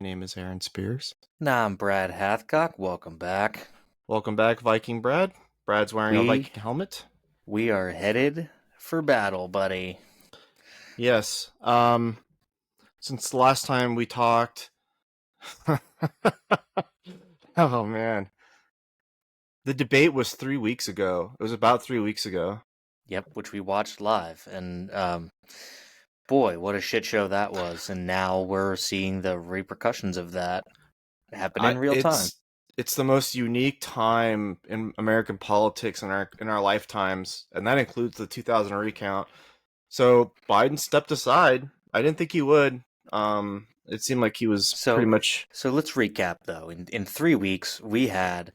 My name is Aaron Spears. Nah, I'm Brad Hathcock. Welcome back. Welcome back, Viking Brad. Brad's wearing a We Viking helmet. we are headed for battle, buddy. Yes. Since the last time we talked, oh man, the debate was 3 weeks ago. It was about 3 weeks ago. Yep, which we watched live, and boy, what a shit show that was. And now we're seeing the repercussions of that happen I in real time. it's the most unique time in American politics in our lifetimes, and that includes the 2000 recount. So Biden stepped aside. I didn't think he would. It seemed like he was pretty So, much. so let's recap though. In 3 weeks, we had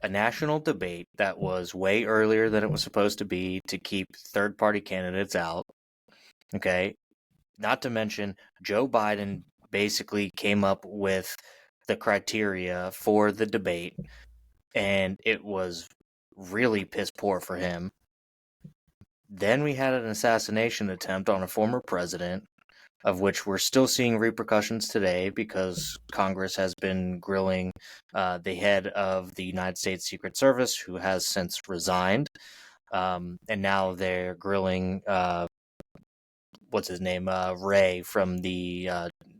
a national debate that was way earlier than it was supposed to be to keep third-party candidates out. Okay, not to mention, Joe Biden basically came up with the criteria for the debate, and it was really piss poor for him. Then we had an assassination attempt on a former president, of which we're still seeing repercussions today because Congress has been grilling the head of the United States Secret Service, who has since resigned. And now they're grilling what's his name, Ray from the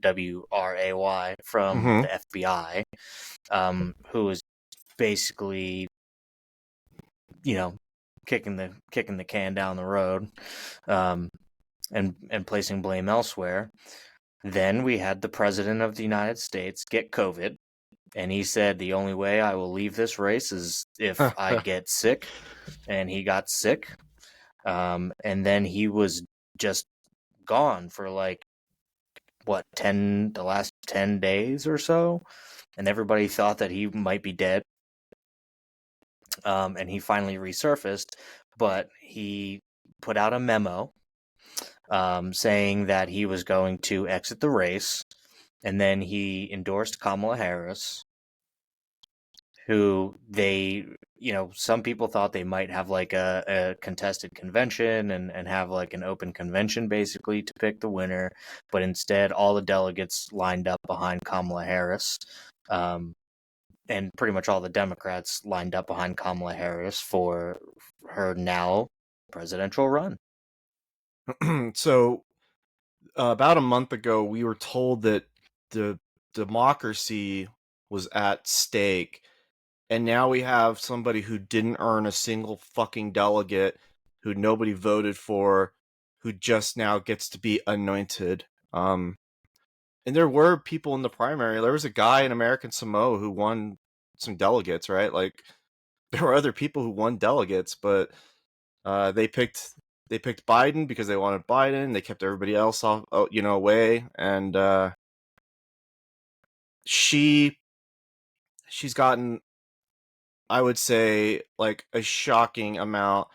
WRAY from Mhm. the FBI, who is basically, you know, kicking the can down the road, um, and placing blame elsewhere. Then we had the president of the United States get COVID, and he said the only way I will leave this race is if I get sick, and he got sick, and then he was just gone for like the last 10 days or so, and everybody thought that he might be dead. And he finally resurfaced, but he put out a memo saying that he was going to exit the race, and then he endorsed Kamala Harris, who some people thought they might have like a contested convention and have like an open convention basically to pick the winner, but instead all the delegates lined up behind Kamala Harris, um, and pretty much all the Democrats lined up behind Kamala Harris for her now presidential run. So about a month ago, we were told that the democracy was at stake, and now we have somebody who didn't earn a single fucking delegate, who nobody voted for, who just now gets to be anointed. And there were people in the primary. There was a guy in American Samoa who won some delegates, right? Like there were other people who won delegates, but they picked Biden because they wanted Biden. They kept everybody else off, away, and she she's gotten, I would say, like a shocking amount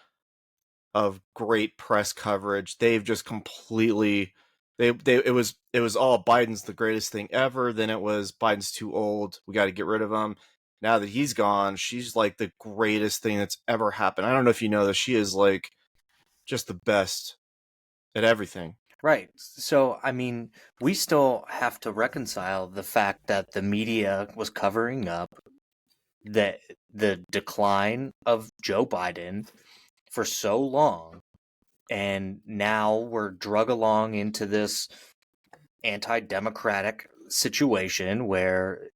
of great press coverage. They've just completely they it was all Biden's the greatest thing ever. Then it was Biden's too old. We got to get rid of him. Now that he's gone, she's like the greatest thing that's ever happened. I don't know if you know that she is like just the best at everything. Right. So, I mean, we still have to reconcile the fact that the media was covering up the the decline of Joe Biden for so long, and now we're drug along into this anti-democratic situation where,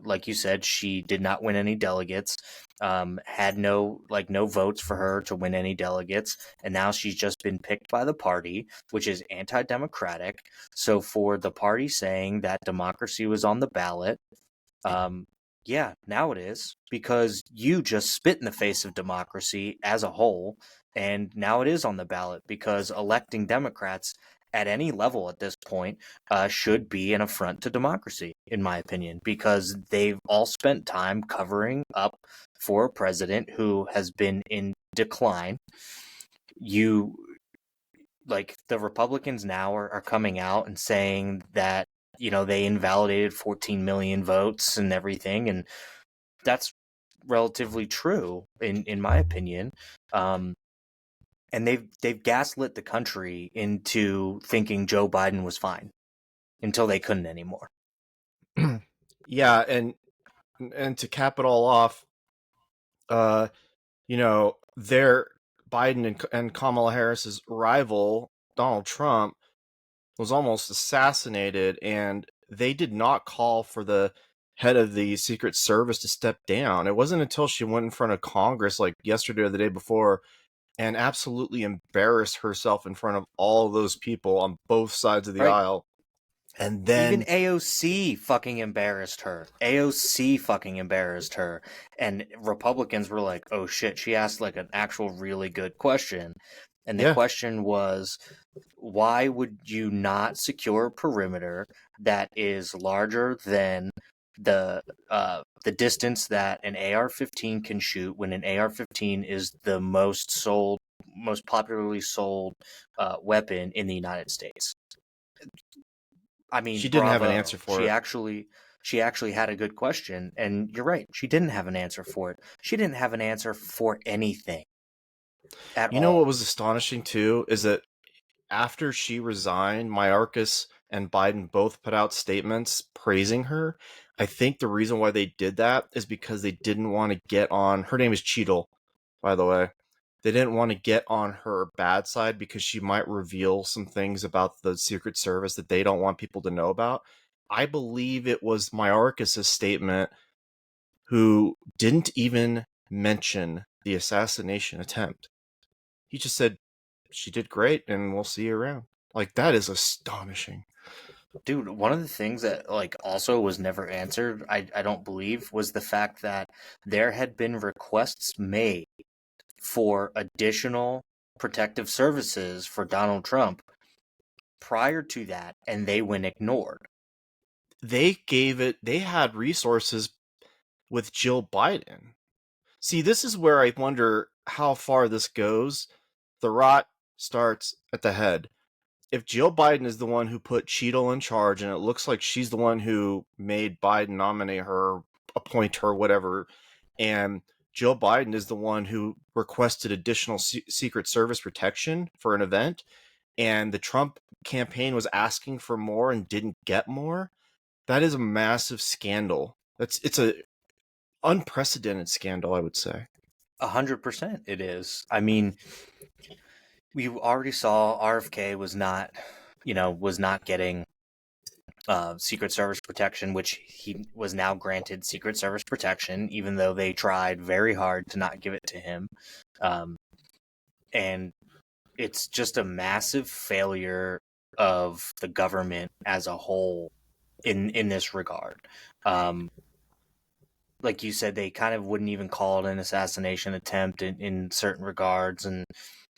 like you said, she did not win any delegates, had no votes for her to win any delegates, and now she's just been picked by the party, which is anti-democratic. So for the party saying that democracy was on the ballot, um, yeah, now it is, because you just spit in the face of democracy as a whole, and now it is on the ballot because electing Democrats at any level at this point should be an affront to democracy, in my opinion, because they've all spent time covering up for a president who has been in decline. You like the Republicans now are coming out and saying that they invalidated 14 million votes and everything, and that's relatively true in my opinion. And they've gaslit the country into thinking Joe Biden was fine until they couldn't anymore. Yeah, and to cap it all off, uh, their Biden and Kamala Harris's rival Donald Trump was almost assassinated, and they did not call for the head of the Secret Service to step down. It wasn't until she went in front of Congress like yesterday or the day before and absolutely embarrassed herself in front of all of those people on both sides of the Right. aisle. And Even then AOC fucking embarrassed her. AOC fucking embarrassed her. And Republicans were like, oh shit, she asked like an actual really good question. And the yeah, question was, why would you not secure a perimeter that is larger than the distance that an AR-15 can shoot when an AR-15 is the most popularly sold weapon in the United States? I mean, she didn't have an bravo. answer for it. She actually had a good question, and you're right. She didn't have an answer for it. She didn't have an answer for anything at You know what all. was astonishing too is that after she resigned, Mayorkas and Biden both put out statements praising her. I think the reason why they did that is because they didn't want to get on. Her name is Cheadle, by the way. They didn't want to get on her bad side because she might reveal some things about the Secret Service that they don't want people to know about. I believe it was Mayorkas' statement who didn't even mention the assassination attempt. He just said, she did great and we'll see you around. Like, that is astonishing. Dude, one of the things that like also was never answered, I don't believe, was the fact that there had been requests made for additional protective services for Donald Trump prior to that, and they went ignored. They had resources with Jill Biden. See, this is where I wonder how far this goes. The rot starts at the head. If Jill Biden is the one who put Cheadle in charge, and it looks like she's the one who made Biden nominate her, appoint her, whatever, and Jill Biden is the one who requested additional Secret Service protection for an event, and the Trump campaign was asking for more and didn't get more, that is a massive scandal. It's a unprecedented scandal, I would say. 100% it is. I mean, we already saw RFK was not getting Secret Service protection, which he was now granted Secret Service protection, even though they tried very hard to not give it to him. And it's just a massive failure of the government as a whole in this regard. Like you said, they kind of wouldn't even call it an assassination attempt in certain regards, and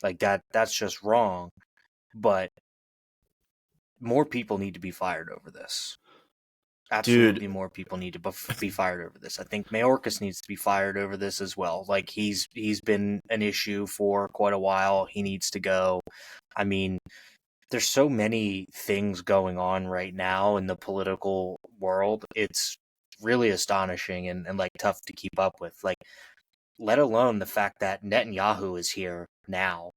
like that's just wrong. But more people need to be fired over this. Dude, Absolutely, more people need to be fired over this. I think Mayorkas needs to be fired over this as well. Like he's been an issue for quite a while. He needs to go. I mean, there's so many things going on right now in the political world. It's really astonishing and like tough to keep up with. Like, let alone the fact that Netanyahu is here now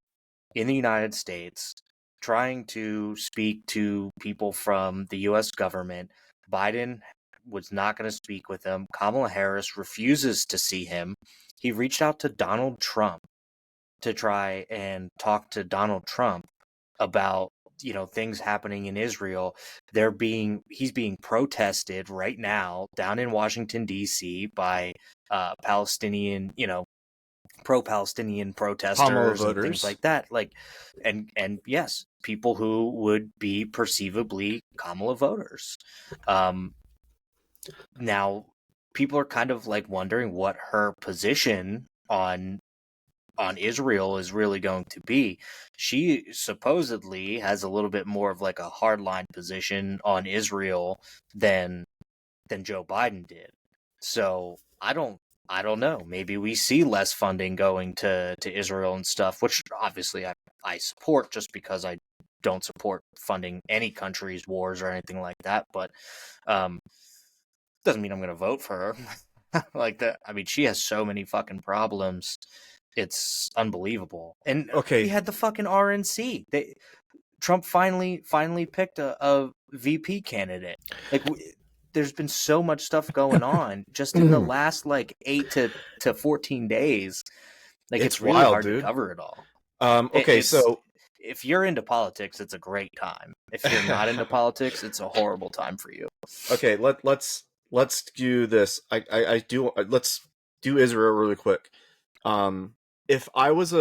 in the United States trying to speak to people from the US government. Biden was not going to speak with him. Kamala Harris refuses to see him. He reached out to Donald Trump to try and talk to Donald Trump about things happening in Israel. He's being protested right now down in Washington D.C. by Palestinian pro-Palestinian Kamala protesters and things voters. like that. Like, and yes, people who would be perceivably Kamala voters. Now, people are kind of like wondering what her position on Israel is really going to be. She supposedly has a little bit more of like a hardline position on Israel than Joe Biden did. So I don't know. Maybe we see less funding going to Israel and stuff, which obviously I support just because I don't support funding any country's wars or anything like that. But doesn't mean I'm going to vote for her like that. I mean, she has so many fucking problems. It's unbelievable. And we Okay, had the fucking RNC. Trump finally picked a VP candidate. Like there's been so much stuff going on just in the last like 8 to 14 days. Like It's it's really wild, hard to dude. cover it all. Okay, It's so if you're into politics, it's a great time. If you're not into politics, it's a horrible time for you. okay, let's do this. I do let's do Israel really quick. Um, if I was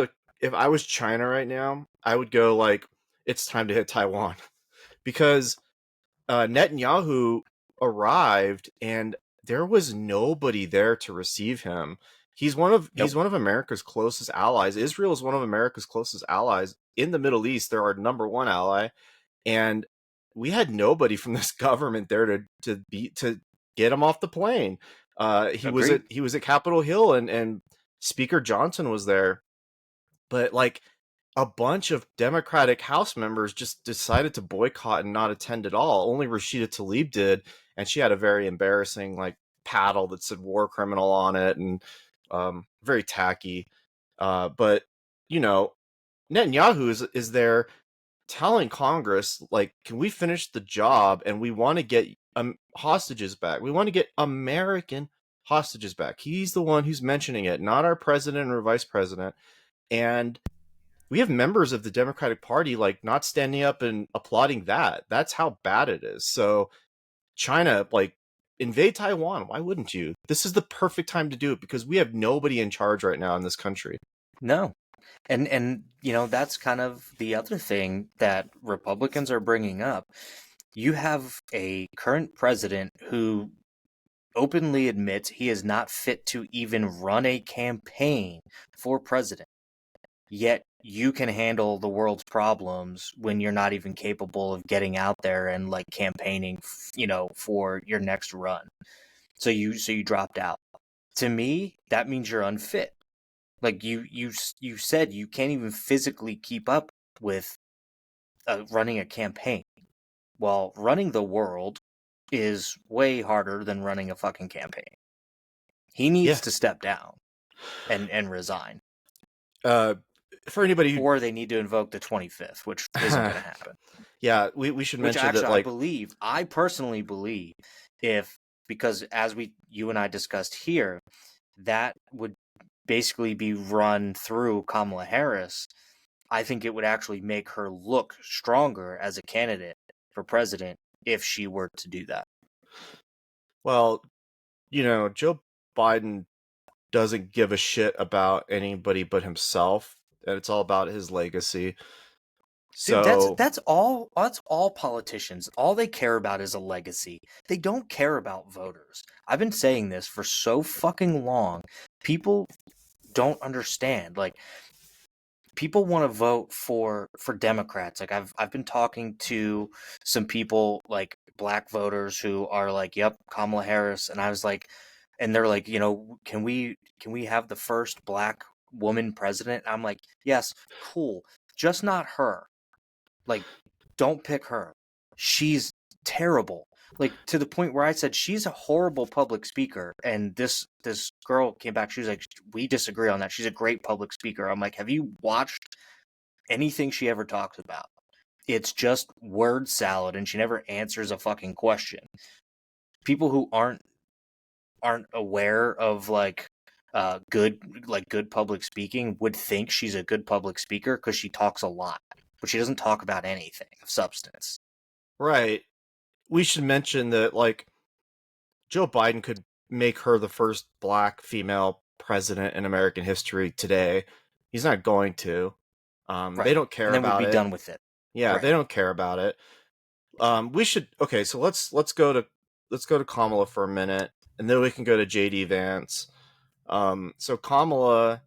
China right now, I would go like it's time to hit Taiwan because Netanyahu arrived and there was nobody there to receive him. Nope. He's one of America's closest allies. Israel is one of America's closest allies in the Middle East. They're our number one ally, and we had nobody from this government there to get him off the plane. Agreed. He was at Capitol Hill, and Speaker Johnson was there, but like a bunch of Democratic House members just decided to boycott and not attend at all. Only Rashida Tlaib did, and she had a very embarrassing like paddle that said "war criminal" on it, and very tacky. But you know, Netanyahu is there telling Congress like, can we finish the job? And we want to get hostages back. We want to get American hostages back. He's the one who's mentioning it, not our president or vice president. And we have members of the Democratic Party like not standing up and applauding that. That's how bad it is. So China, like, invade Taiwan. Why wouldn't you? This is the perfect time to do it because we have nobody in charge right now in this country. No. And you know, that's kind of the other thing that Republicans are bringing up. You have a current president who openly admits he is not fit to even run a campaign for president. Yet you can handle the world's problems when you're not even capable of getting out there and like campaigning, you know, for your next run. So you dropped out. To me, that means you're unfit. Like you said, you can't even physically keep up with running a campaign. Well, running the world is way harder than running a fucking campaign. He needs to step down and resign. For anybody who, or they need to invoke the 25th, which isn't going to happen. Yeah, we should Which mention actually, that, like, I personally believe, because as you and I discussed here, that would basically be run through Kamala Harris. I think it would actually make her look stronger as a candidate for president if she were to do that. well, you know, Joe Biden doesn't give a shit about anybody but himself, and it's all about his legacy. So Dude, that's all politicians. All they care about is a legacy. They don't care about voters. I've been saying this for so fucking long. People don't understand. Like, people want to vote for Democrats. Like, I've been talking to some people, like black voters, who are like, "Yep, Kamala Harris," and I was like, and they're like, you know, can we have the first black woman president? I'm like, yes, cool, just not her. Like, don't pick her. She's terrible. Like, to the point where I said she's a horrible public speaker, and this girl came back. She was like, "We disagree on that. She's a great public speaker." I'm like, "Have you watched anything she ever talks about? It's just word salad, and she never answers a fucking question." People who aren't aware of good public speaking would think she's a good public speaker because she talks a lot, but she doesn't talk about anything of substance. right, we should mention that, like, Joe Biden could make her the first black female president in American history today. He's not going to. They Right. don't care And then we'd about be it. done with it. Yeah, Right. they don't care about it. We should. Okay, so let's go to Kamala for a minute, and then we can go to JD Vance. So Kamala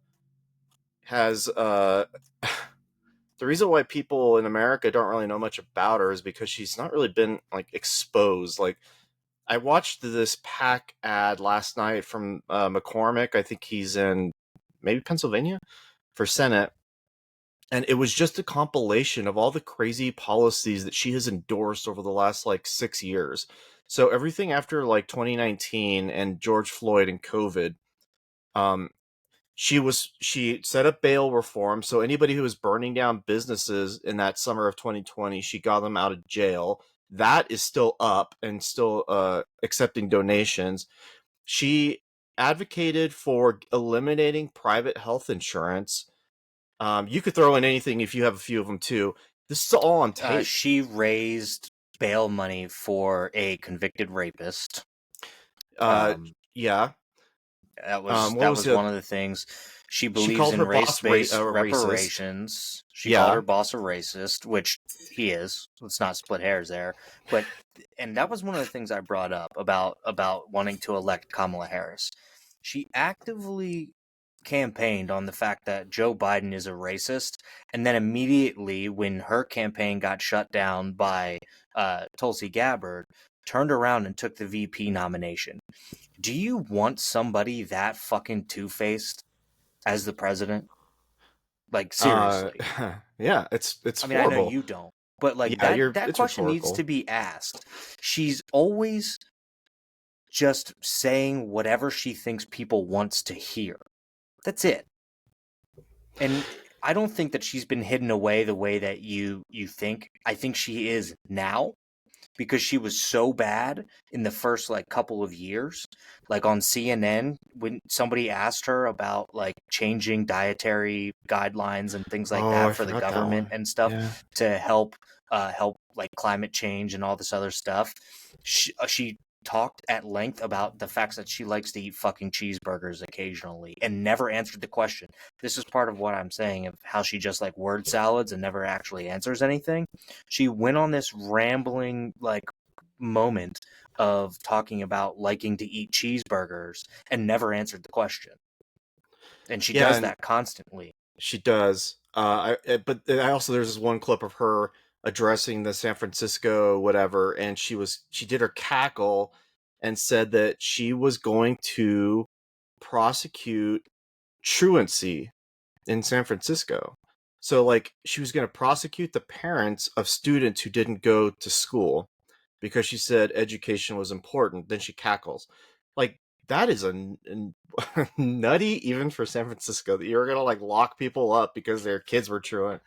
has the reason why people in America don't really know much about her is because she's not really been like exposed. Like, I watched this PAC ad last night from McCormick. I think he's in maybe Pennsylvania for Senate. And it was just a compilation of all the crazy policies that she has endorsed over the last like 6 years. So everything after like 2019 and George Floyd and COVID, um, she set up bail reform. So anybody who was burning down businesses in that summer of 2020, she got them out of jail. that is still up and still accepting donations. She advocated for eliminating private health insurance. You could throw in anything if you have a few of them too. This is all on tape. She raised bail money for a convicted rapist. Uh, yeah. That What was was it? one of the things. She She believes called in her boss race-based racist. reparations. She called Yeah. her boss a racist, which he is. Let's not split hairs there. But and that was one of the things I brought up about wanting to elect Kamala Harris. She actively campaigned on the fact that Joe Biden is a racist, and then immediately when her campaign got shut down by Tulsi Gabbard, turned around and took the VP nomination. Do you want somebody that fucking two-faced as the president? Like, seriously. Yeah, it's I mean, I know horrible. you don't, but like Yeah, that it's question needs rhetorical. to be asked. She's always just saying whatever she thinks people wants to hear. That's it. And I don't think that she's been hidden away the way that you think. I think she is now, because she was so bad in the first like couple of years. Like on CNN, when somebody asked her about like changing dietary guidelines and things like Oh, that I for the forgot that government one. and stuff Yeah. to help like climate change and all this other stuff, she talked at length about the facts that she likes to eat fucking cheeseburgers occasionally and never answered the question. This is part of what I'm saying of how she just like word salads and never actually answers anything. She went on this rambling like moment of talking about liking to eat cheeseburgers and never answered the question. And she Yeah, does and that constantly. she does. But I also there's this one clip of her addressing the San Francisco whatever, and she did her cackle and said that she was going to prosecute truancy in San Francisco. So like she was going to prosecute the parents of students who didn't go to school because she said education was important. Then she cackles. Like that is nutty even for San Francisco that you're going to like lock people up because their kids were truant.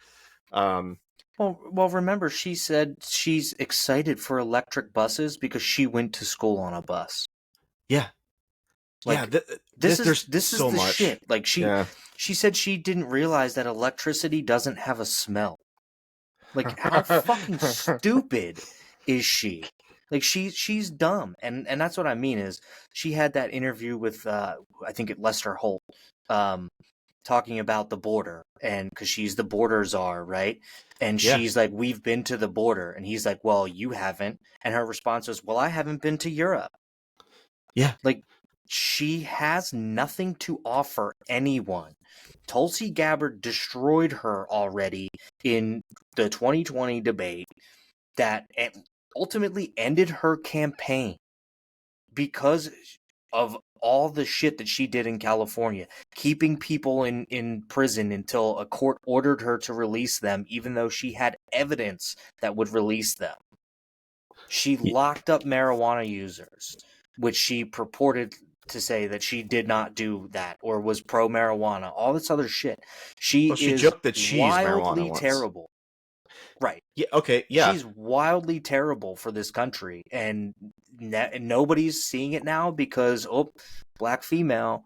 Um Well, remember, she said she's excited for electric buses because she went to school on a bus. yeah. Yeah, Like, this is there's this is so the much. shit. Like Yeah. she said she didn't realize that electricity doesn't have a smell. Like, how fucking stupid is she? Like, she's dumb, and that's what I mean is she had that interview with I think Lester Holt, um, talking about the border, and because she's the border czar, right? And Yeah. she's like, "We've been to the border," and he's like, "Well, you haven't," and her response was, "Well, I haven't been to Europe." Yeah. Like, she has nothing to offer anyone. Tulsi Gabbard destroyed her already in the 2020 debate that ultimately ended her campaign because of all the shit that she did in California, keeping people in prison until a court ordered her to release them, even though she had evidence that would release them. She locked up marijuana users, which she purported to say that she did not do that or was pro marijuana, all this other shit. She Well, she is joked that she used marijuana wildly once. terrible. Right. Yeah, okay. Yeah. She's wildly terrible for this country, and nobody's seeing it now because black female,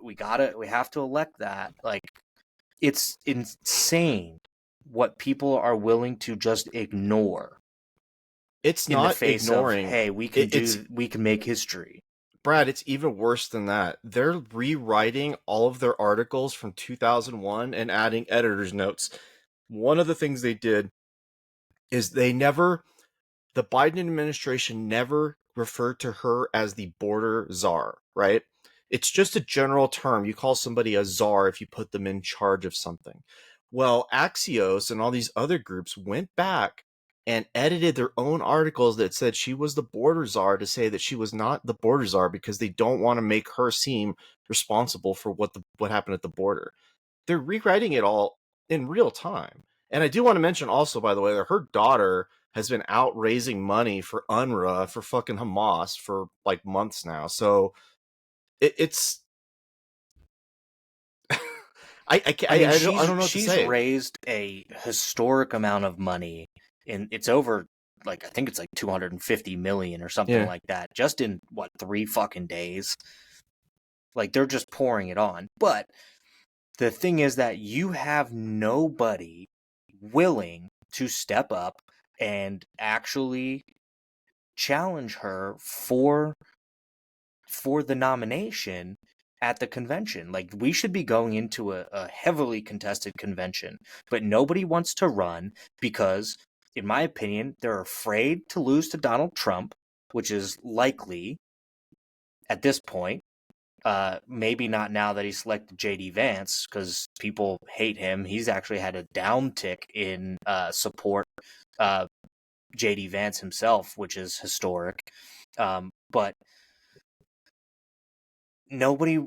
we have to elect that. Like, it's insane what people are willing to just ignore It's in the not face of, ignoring. hey, It's we can make history. Brad, it's even worse than that. They're rewriting all of their articles from 2001 and adding editor's notes. One of the things they did is the Biden administration never referred to her as the border czar, right? It's just a general term. You call somebody a czar if you put them in charge of something. Well, Axios and all these other groups went back and edited their own articles that said she was the border czar to say that she was not the border czar because they don't want to make her seem responsible for what happened at the border. They're rewriting it all in real time. And I do want to mention also, by the way, that her daughter has been out raising money for UNRWA for fucking Hamas for like months now. So it's I mean, I don't know what to she's say. raised a historic amount of money, and it's over like, I think it's like 250 million or something Yeah. like that, just in what, 3 fucking days. Like, they're just pouring it on. But the thing is that you have nobody willing to step up and actually challenge her for the nomination at the convention. Like, we should be going into a heavily contested convention, but nobody wants to run because, in my opinion, they're afraid to lose to Donald Trump, which is likely at this point. Maybe not now that he selected JD Vance, because people hate him. He's actually had a downtick in support. JD Vance himself, which is historic. But nobody.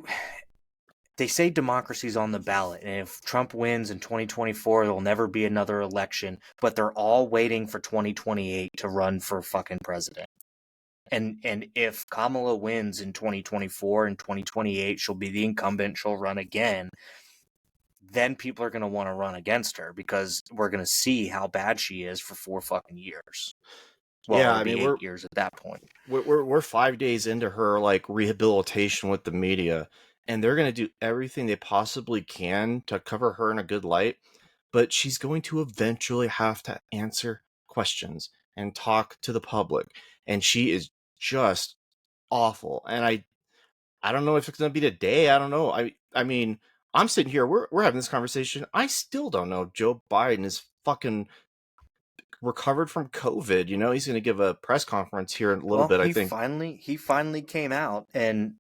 They say democracy's on the ballot, and if Trump wins in 2024, there'll never be another election. But they're all waiting for 2028 to run for fucking president. And if Kamala wins in 2024 and 2028, she'll be the incumbent, she'll run again, then people are going to want to run against her because we're going to see how bad she is for 4 fucking years. Well, Yeah, it'll I be mean 8 years at that point. we're 5 days into her like rehabilitation with the media, and they're going to do everything they possibly can to cover her in a good light, but she's going to eventually have to answer questions and talk to the public, and she is just awful. And I don't know if it's going to be today. I don't know. I mean, I'm sitting here, we're having this conversation. I still don't know Joe Biden is fucking recovered from COVID. You know, he's going to give a press conference here in a little Well, bit, I he think. finally came out, and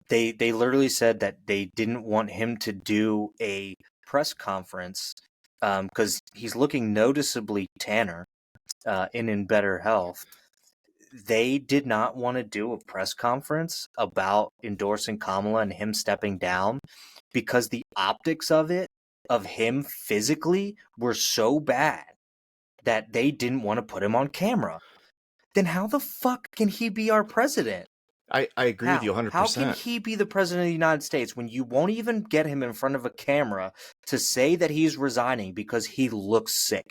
they literally said that they didn't want him to do a press conference because he's looking noticeably tanner and in better health. They did not want to do a press conference about endorsing Kamala and him stepping down because the optics of it, of him physically, were so bad that they didn't want to put him on camera. Then how the fuck can he be our president? I agree with you How can 100%. he be the president of the United States when you won't even get him in front of a camera to say that he's resigning because he looks sick?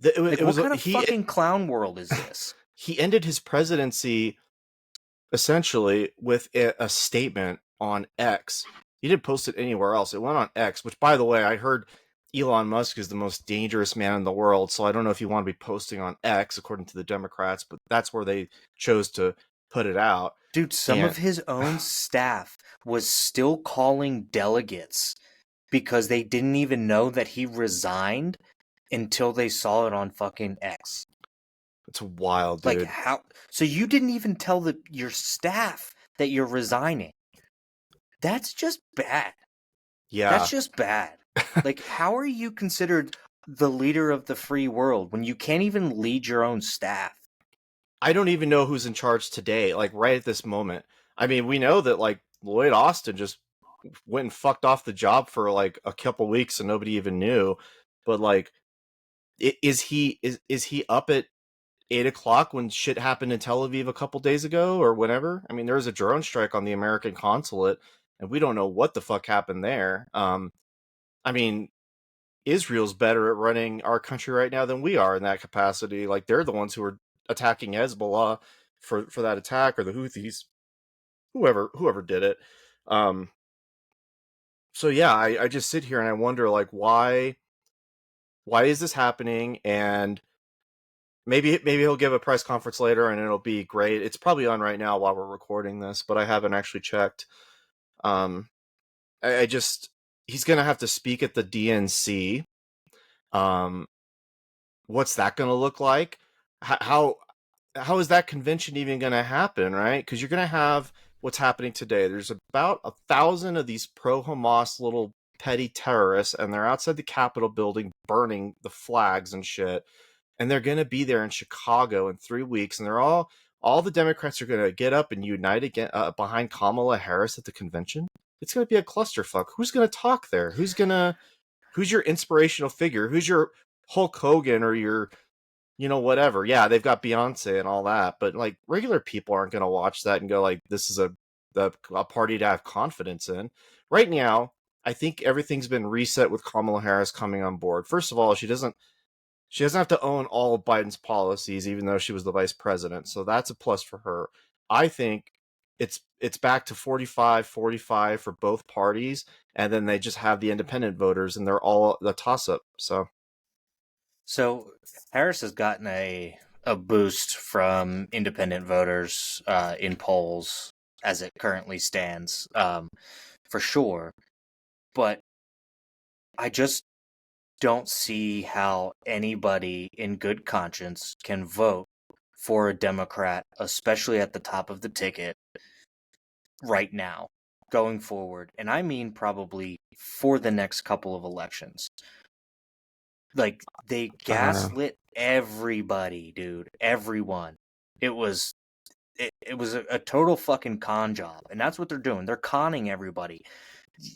Like, It what was kind of fucking clown world is this? he ended his presidency essentially with a statement on X. He didn't post it anywhere else. It went on X, which, by the way, I heard Elon Musk is the most dangerous man in the world. So I don't know if you want to be posting on X, according to the Democrats, but that's where they chose to put it out. Dude, some of his own staff was still calling delegates because they didn't even know that he resigned until they saw it on fucking X. It's wild, Like, dude. how? So you didn't even tell your staff that you're resigning. That's just bad. Yeah. That's just bad. Like, how are you considered the leader of the free world when you can't even lead your own staff? I don't even know who's in charge today, like right at this moment. I mean, we know that like Lloyd Austin just went and fucked off the job for like a couple weeks and nobody even knew. But like, is he up at 8 o'clock when shit happened in Tel Aviv a couple days ago or whenever? I mean, there was a drone strike on the American consulate, and we don't know what the fuck happened there. I mean, Israel's better at running our country right now than we are in that capacity. Like, they're the ones who are attacking Hezbollah for that attack, or the Houthis, whoever did it. So yeah, I just sit here and I wonder, like, why is this happening? And maybe he'll give a press conference later and it'll be great. It's probably on right now while we're recording this, but I haven't actually checked. I just, he's gonna have to speak at the DNC. What's that gonna look like? How is that convention even gonna happen, right? Because you're gonna have what's happening today. There's about 1,000 of these pro-Hamas little petty terrorists, and they're outside the Capitol building burning the flags and shit. And they're going to be there in Chicago in 3 weeks, and they're all the Democrats are going to get up and unite again behind Kamala Harris at the convention. It's going to be a clusterfuck. Who's going to talk there? Who's your inspirational figure? Who's your Hulk Hogan or your, whatever? Yeah, they've got Beyonce and all that, but like regular people aren't going to watch that and go like, this is a party to have confidence in. Right now, I think everything's been reset with Kamala Harris coming on board. First of all, she She doesn't have to own all of Biden's policies, even though she was the vice president. So that's a plus for her. I think it's back to 45-45 for both parties, and then they just have the independent voters, and they're all the toss up. So Harris has gotten a boost from independent voters in polls as it currently stands, for sure. But I just don't see how anybody in good conscience can vote for a Democrat, especially at the top of the ticket right now, going forward. And I mean probably for the next couple of elections. Like, they I don't know. gaslit everybody, dude. Everyone. It was it was a total fucking con job. And that's what they're doing. They're conning everybody.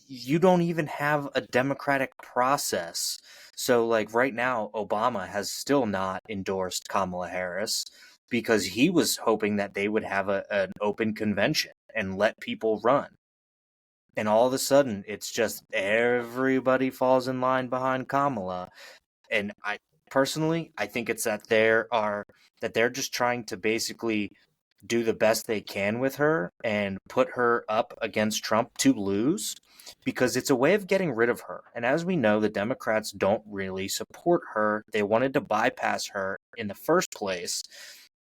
You don't even have a democratic process. So, like, right now, Obama has still not endorsed Kamala Harris because he was hoping that they would have an open convention and let people run. And all of a sudden, it's just everybody falls in line behind Kamala. And I personally, I think it's that they're just trying to basically do the best they can with her and put her up against Trump to lose, because it's a way of getting rid of her. And as we know, the Democrats don't really support her. They wanted to bypass her in the first place,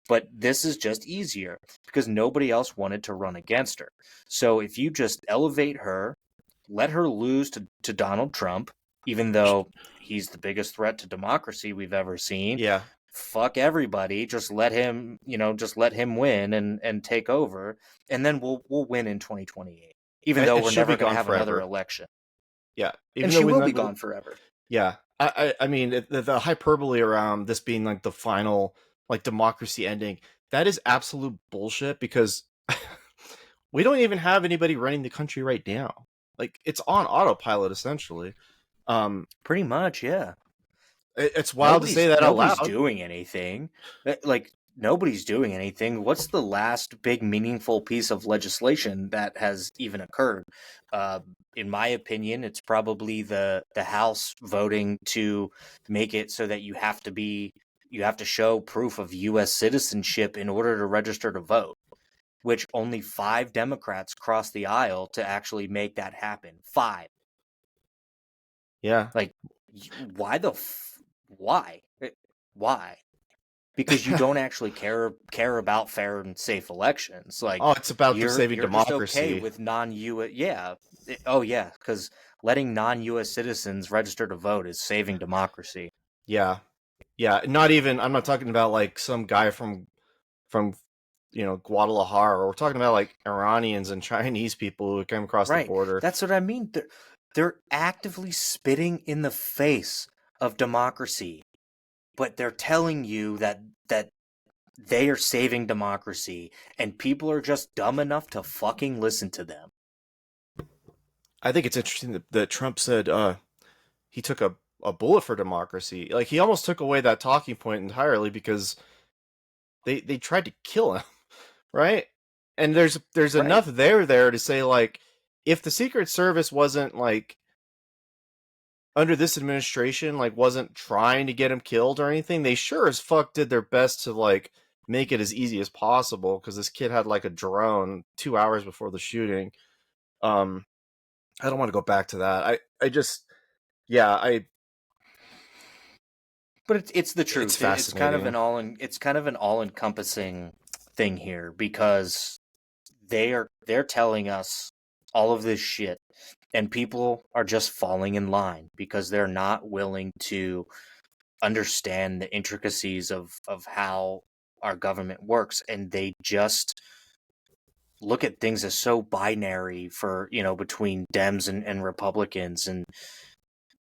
but this is just easier because nobody else wanted to run against her. So if you just elevate her, let her lose to Donald Trump, even though he's the biggest threat to democracy we've ever seen. Yeah, Fuck everybody. Just let him, just let him win and take over, and then we'll win in 2028. Even though and we're she'll be never going to gone have another forever. election, Yeah, and even though she we will be never. gone forever. Yeah, I mean the hyperbole around this being like the final like democracy ending, that is absolute bullshit because we don't even have anybody running the country right now. Like it's on autopilot essentially. Pretty much, yeah. It's wild to say Nobody's that out nobody's loud. doing anything. Like, nobody's doing anything. What's the last big meaningful piece of legislation that has even occurred? Uh, in my opinion, it's probably the House voting to make it so that you have to show proof of U.S. citizenship in order to register to vote. Which only 5 Democrats crossed the aisle to actually make that happen. 5. Yeah. Like, why why? Why? Because you don't actually care about fair and safe elections. Like, Oh, it's about them saving you're just okay democracy. with non-US. Yeah. Oh yeah, because letting non-US citizens register to vote is saving democracy. Yeah. Yeah, not even I'm not talking about like some guy from Guadalajara. We're talking about like Iranians and Chinese people who came across the Right. border. That's what I mean. They're actively spitting in the face of democracy, but they're telling you that they are saving democracy, and people are just dumb enough to fucking listen to them. I think it's interesting that Trump said he took a bullet for democracy. Like he almost took away that talking point entirely because they tried to kill him, right? And there's Right. enough there to say like if the Secret Service wasn't like under this administration like wasn't trying to get him killed or anything, they sure as fuck did their best to like make it as easy as possible because this kid had like a drone 2 hours before the shooting. Um, I don't want to go back to that. I just yeah I But it's the it's truth. fascinating. It's kind of an all encompassing thing here, because they're telling us all of this shit, and people are just falling in line because they're not willing to understand the intricacies of how our government works, and they just look at things as so binary for, between Dems and Republicans. And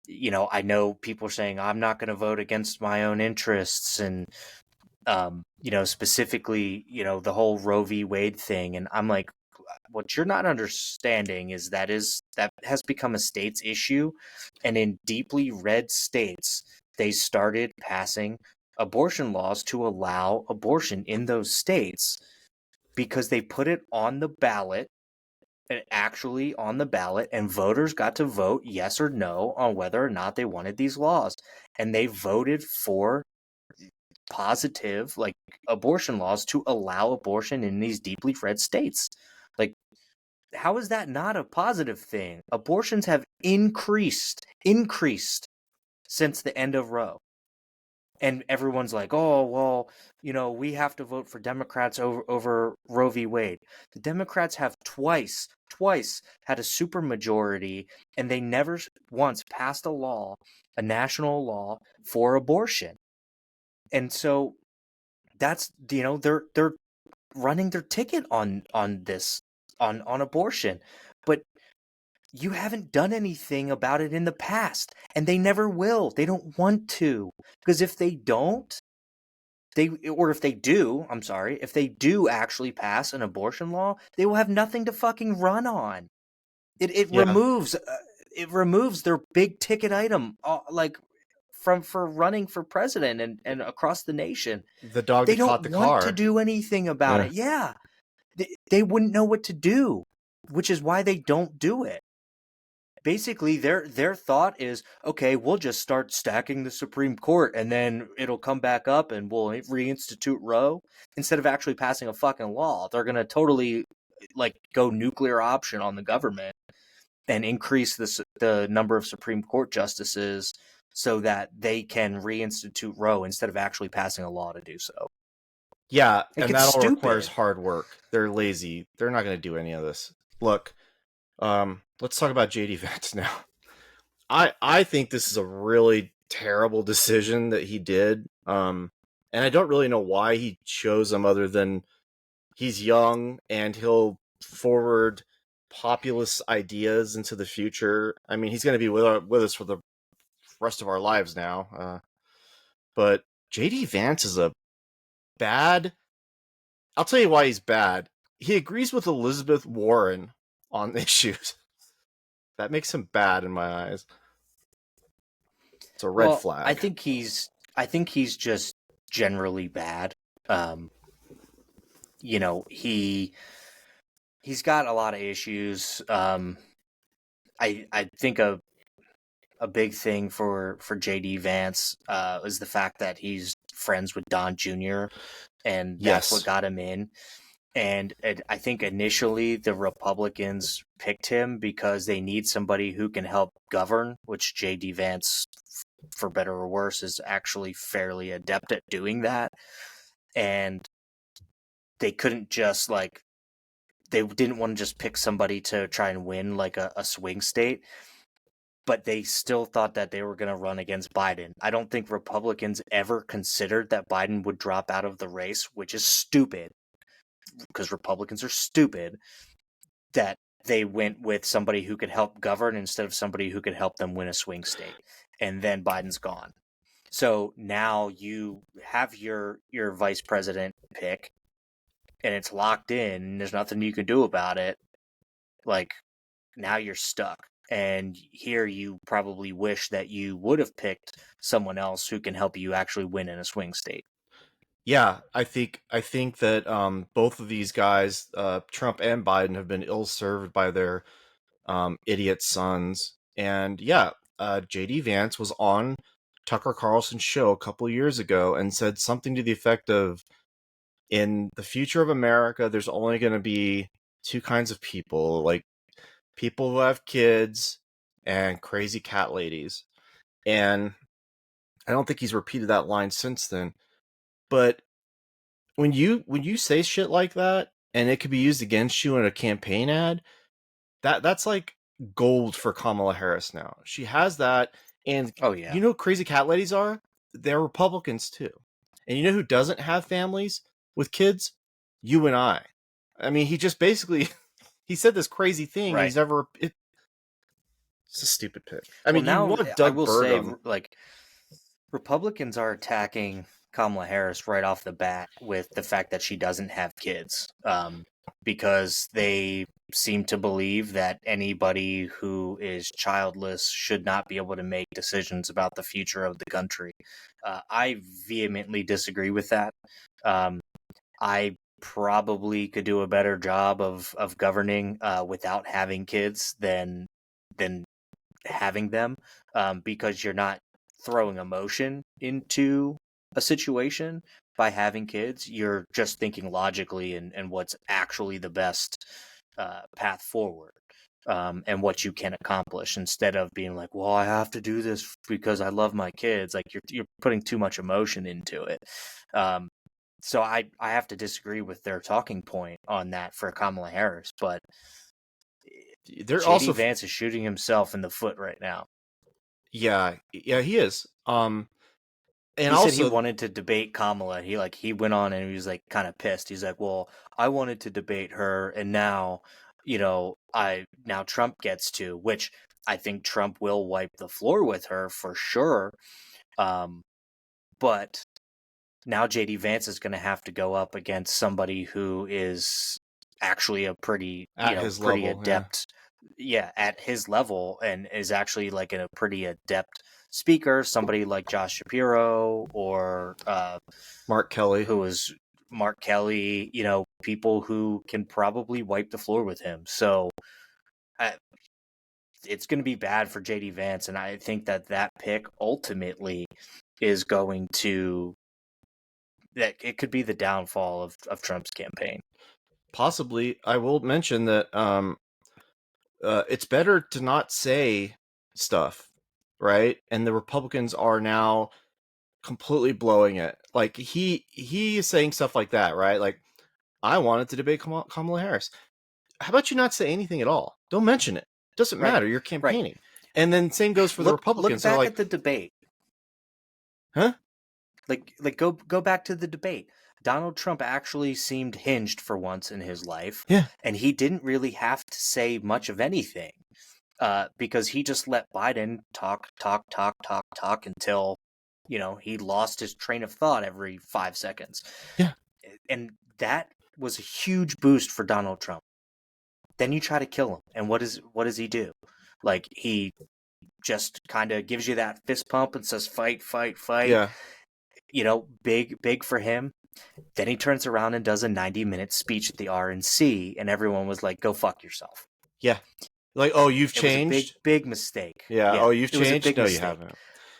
I know people are saying I'm not going to vote against my own interests, and specifically, the whole Roe v. Wade thing. And I'm like, what you're not understanding that has become a state's issue, and in deeply red states, they started passing abortion laws to allow abortion in those states because they put it on the ballot, and actually on the ballot, and voters got to vote yes or no on whether or not they wanted these laws. and they voted for positive, like, abortion laws to allow abortion in these deeply red states. Like, how is that not a positive thing? Abortions have increased since the end of Roe. And everyone's like, oh, well, we have to vote for Democrats over Roe v. Wade. The Democrats have twice had a supermajority, and they never once passed a national law for abortion. And so that's, they're running their ticket on this, on abortion. But you haven't done anything about it in the past, and they never will. They don't want to, because if they don't, if they do actually pass an abortion law, they will have nothing to fucking run on. It Yeah, removes their big ticket item, like, for running for president and across the nation. the dog They that don't caught the want to car. do anything about Yeah. it. Yeah, they wouldn't know what to do, which is why they don't do it. Basically, their thought is, okay, we'll just start stacking the Supreme Court, and then it'll come back up, and we'll reinstitute Roe. Instead of actually passing a fucking law, they're gonna totally, like, go nuclear option on the government and increase the number of Supreme Court justices so that they can reinstitute Roe instead of actually passing a law to do so. Yeah, Like, and it's that all requires stupid. hard work. They're lazy. They're not going to do any of this. Look, let's talk about JD Vance now. I think this is a really terrible decision that he did. And I don't really know why he chose him, other than he's young and he'll forward populist ideas into the future. I mean, he's going to be with us for the rest of our lives now. But JD Vance is a bad. I'll tell you why he's bad. He agrees with Elizabeth Warren on issues. That makes him bad in my eyes. It's a red Well, I flag. think he's just generally bad. He's got a lot of issues. I think a big thing for JD Vance is the fact that he's friends with Don Jr., and that's what Yes. got him in. And I think initially the Republicans picked him because they need somebody who can help govern, which JD Vance, for better or worse, is actually fairly adept at doing that. And they couldn't just, like, they didn't want to just pick somebody to try and win, like, a swing state, but they still thought that they were going to run against Biden. I don't think Republicans ever considered that Biden would drop out of the race, which is stupid, because Republicans are stupid, that they went with somebody who could help govern instead of somebody who could help them win a swing state. And then Biden's gone. So now you have your vice president pick, and it's locked in, and there's nothing you can do about it. Like, now you're stuck. And here you probably wish that you would have picked someone else who can help you actually win in a swing state. Yeah, I think that both of these guys, Trump and Biden, have been ill-served by their idiot sons. And yeah, JD Vance was on Tucker Carlson's show a couple years ago and said something to the effect of, in the future of America, there's only going to be two kinds of people, like people who have kids and crazy cat ladies. And I don't think he's repeated that line since then. But when you say shit like that and it could be used against you in a campaign ad, that's like gold for Kamala Harris now. She has that, and Oh, yeah. you know who crazy cat ladies are? They're Republicans too. And you know who doesn't have families with kids? You and I. I mean, he just basically he said this crazy thing. Right. It's a stupid pick. I Well, mean, you now want I Doug will say, Burgum. like, Republicans are attacking Kamala Harris right off the bat with the fact that she doesn't have kids, because they seem to believe that anybody who is childless should not be able to make decisions about the future of the country. I vehemently disagree with that. I probably could do a better job of governing without having kids than having them, because you're not throwing emotion into a situation by having kids. You're just thinking logically and what's actually the best path forward. And what you can accomplish, instead of being like, well, I have to do this because I love my kids. Like you're putting too much emotion into it. So I have to disagree with their talking point on that for Kamala Harris, but They're JD also, Vance is shooting himself in the foot right now. yeah, he is. And He said he also, wanted to debate Kamala. He went on and he was like kind of pissed. He's like, well, I wanted to debate her, and now, now Trump gets to, which I think Trump will wipe the floor with her for sure. But now JD Vance is going to have to go up against somebody who is actually a pretty, at his pretty level, adept, at his level, and is actually like a pretty adept speaker, somebody like Josh Shapiro or Mark Kelly. who is Mark Kelly, people who can probably wipe the floor with him. So it's going to be bad for JD Vance, and I think that pick ultimately is going to, that it could be the downfall of Trump's campaign. Possibly. I will mention that it's better to not say stuff, right? And the Republicans are now completely blowing it. Like he is saying stuff like that, right? Like, I wanted to debate Kamala Harris. How about you not say anything at all? Don't mention it. Doesn't matter. You're Right. campaigning. And then same goes for the Republicans. Look back They're like, at the debate. huh? Like go back to the debate. Donald Trump actually seemed hinged for once in his life. Yeah. And he didn't really have to say much of anything. Because he just let Biden talk until, he lost his train of thought every 5 seconds. Yeah. And that was a huge boost for Donald Trump. Then you try to kill him, and what does he do? Like, he just kind of gives you that fist pump and says, fight. Yeah. Big for him. Then he turns around and does a 90-minute speech at the RNC, and everyone was like, go fuck yourself. Yeah. Like, oh, you've changed? It was a big mistake. Yeah. Oh, you've changed? No, you haven't.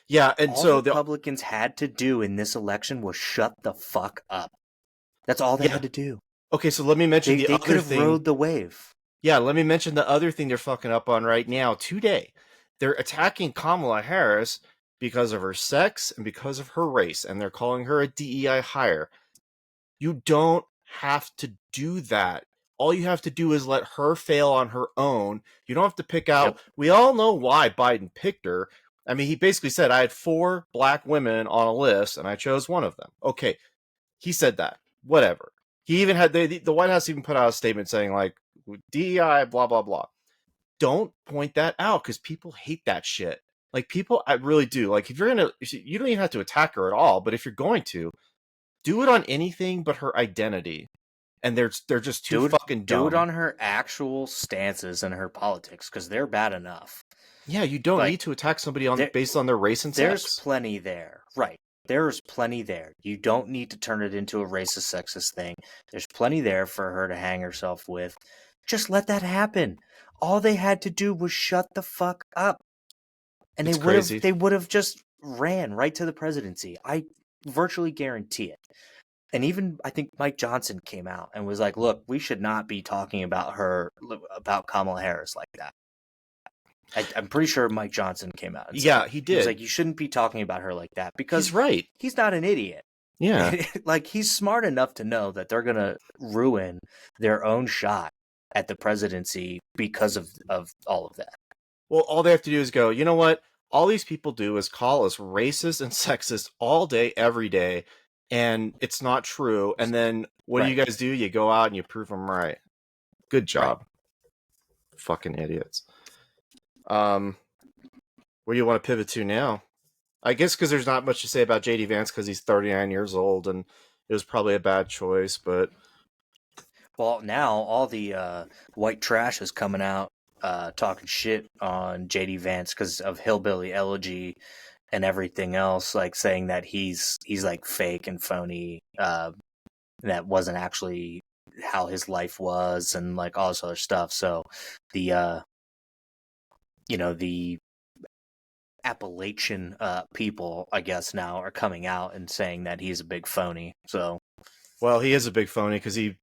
Yeah, and all so Republicans had to do in this election was shut the fuck up. That's all they had to do. Okay, so let me mention the they other could have thing. rode the wave. Yeah, let me mention the other thing they're fucking up on right now today. They're attacking Kamala Harris because of her sex and because of her race, and they're calling her a DEI hire. You don't have to do that. All you have to do is let her fail on her own. You don't have to pick out. Yep. We all know why Biden picked her. I mean, he basically said, I had 4 black women on a list, and I chose one of them. Okay, he said that. Whatever. He even had, the White House even put out a statement saying, like, DEI, blah, blah, blah. Don't point that out, because people hate that shit. Like, people, I really do. Like, if you're going to, you don't even have to attack her at all, but if you're going to, do it on anything but her identity. And they're just too fucking dumb. Do it on her actual stances and her politics, because they're bad enough. Yeah, you don't need to attack somebody based on their race and sex. There's plenty there. Right. There's plenty there. You don't need to turn it into a racist, sexist thing. There's plenty there for her to hang herself with. Just let that happen. All they had to do was shut the fuck up. And they would have just ran right to the presidency. I virtually guarantee it. And even, I think Mike Johnson came out and was like, look, we should not be talking about Kamala Harris like that. I'm pretty sure Mike Johnson came out. Yeah, he did. He was like, you shouldn't be talking about her like that, because he's right. He's not an idiot. Yeah. Like, he's smart enough to know that they're going to ruin their own shot at the presidency because of all of that. Well, all they have to do is go, you know what? All these people do is call us racist and sexist all day, every day. And it's not true. And then what do you guys do? You go out and you prove them right. Good job. Right. Fucking idiots. Where do you want to pivot to now? I guess because there's not much to say about JD Vance because he's 39 years old and it was probably a bad choice, but... Well, now all the white trash is coming out talking shit on JD Vance because of Hillbilly Elegy and everything else, like saying that he's like fake and phony, that wasn't actually how his life was, and like all this other stuff. So the Appalachian people, I guess, now are coming out and saying that he's a big phony. So, Well, he is a big phony because he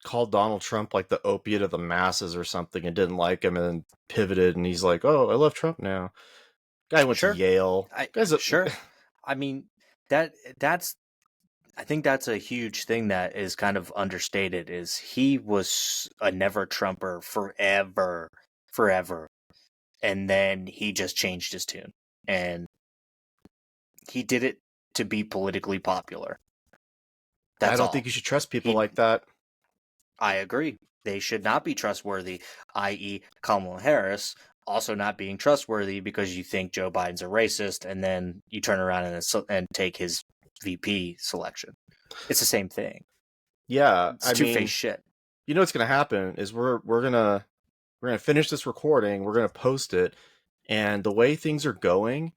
called Donald Trump like the opiate of the masses or something and didn't like him and then pivoted and he's like, oh, I love Trump now. Guy went to sure, Yale. Guy's a sure. I mean, that's I think that's a huge thing that is kind of understated. Is he was a never Trumper forever, and then he just changed his tune, and he did it to be politically popular. I That's don't all. think you should trust people He like that. I agree. They should not be trustworthy, i.e., Kamala Harris also not being trustworthy because you think Joe Biden's a racist and then you turn around and take his VP selection. It's the same thing. Yeah, It's I two-faced mean, shit. you know what's gonna happen is we're gonna finish this recording, we're gonna post it, and the way things are going,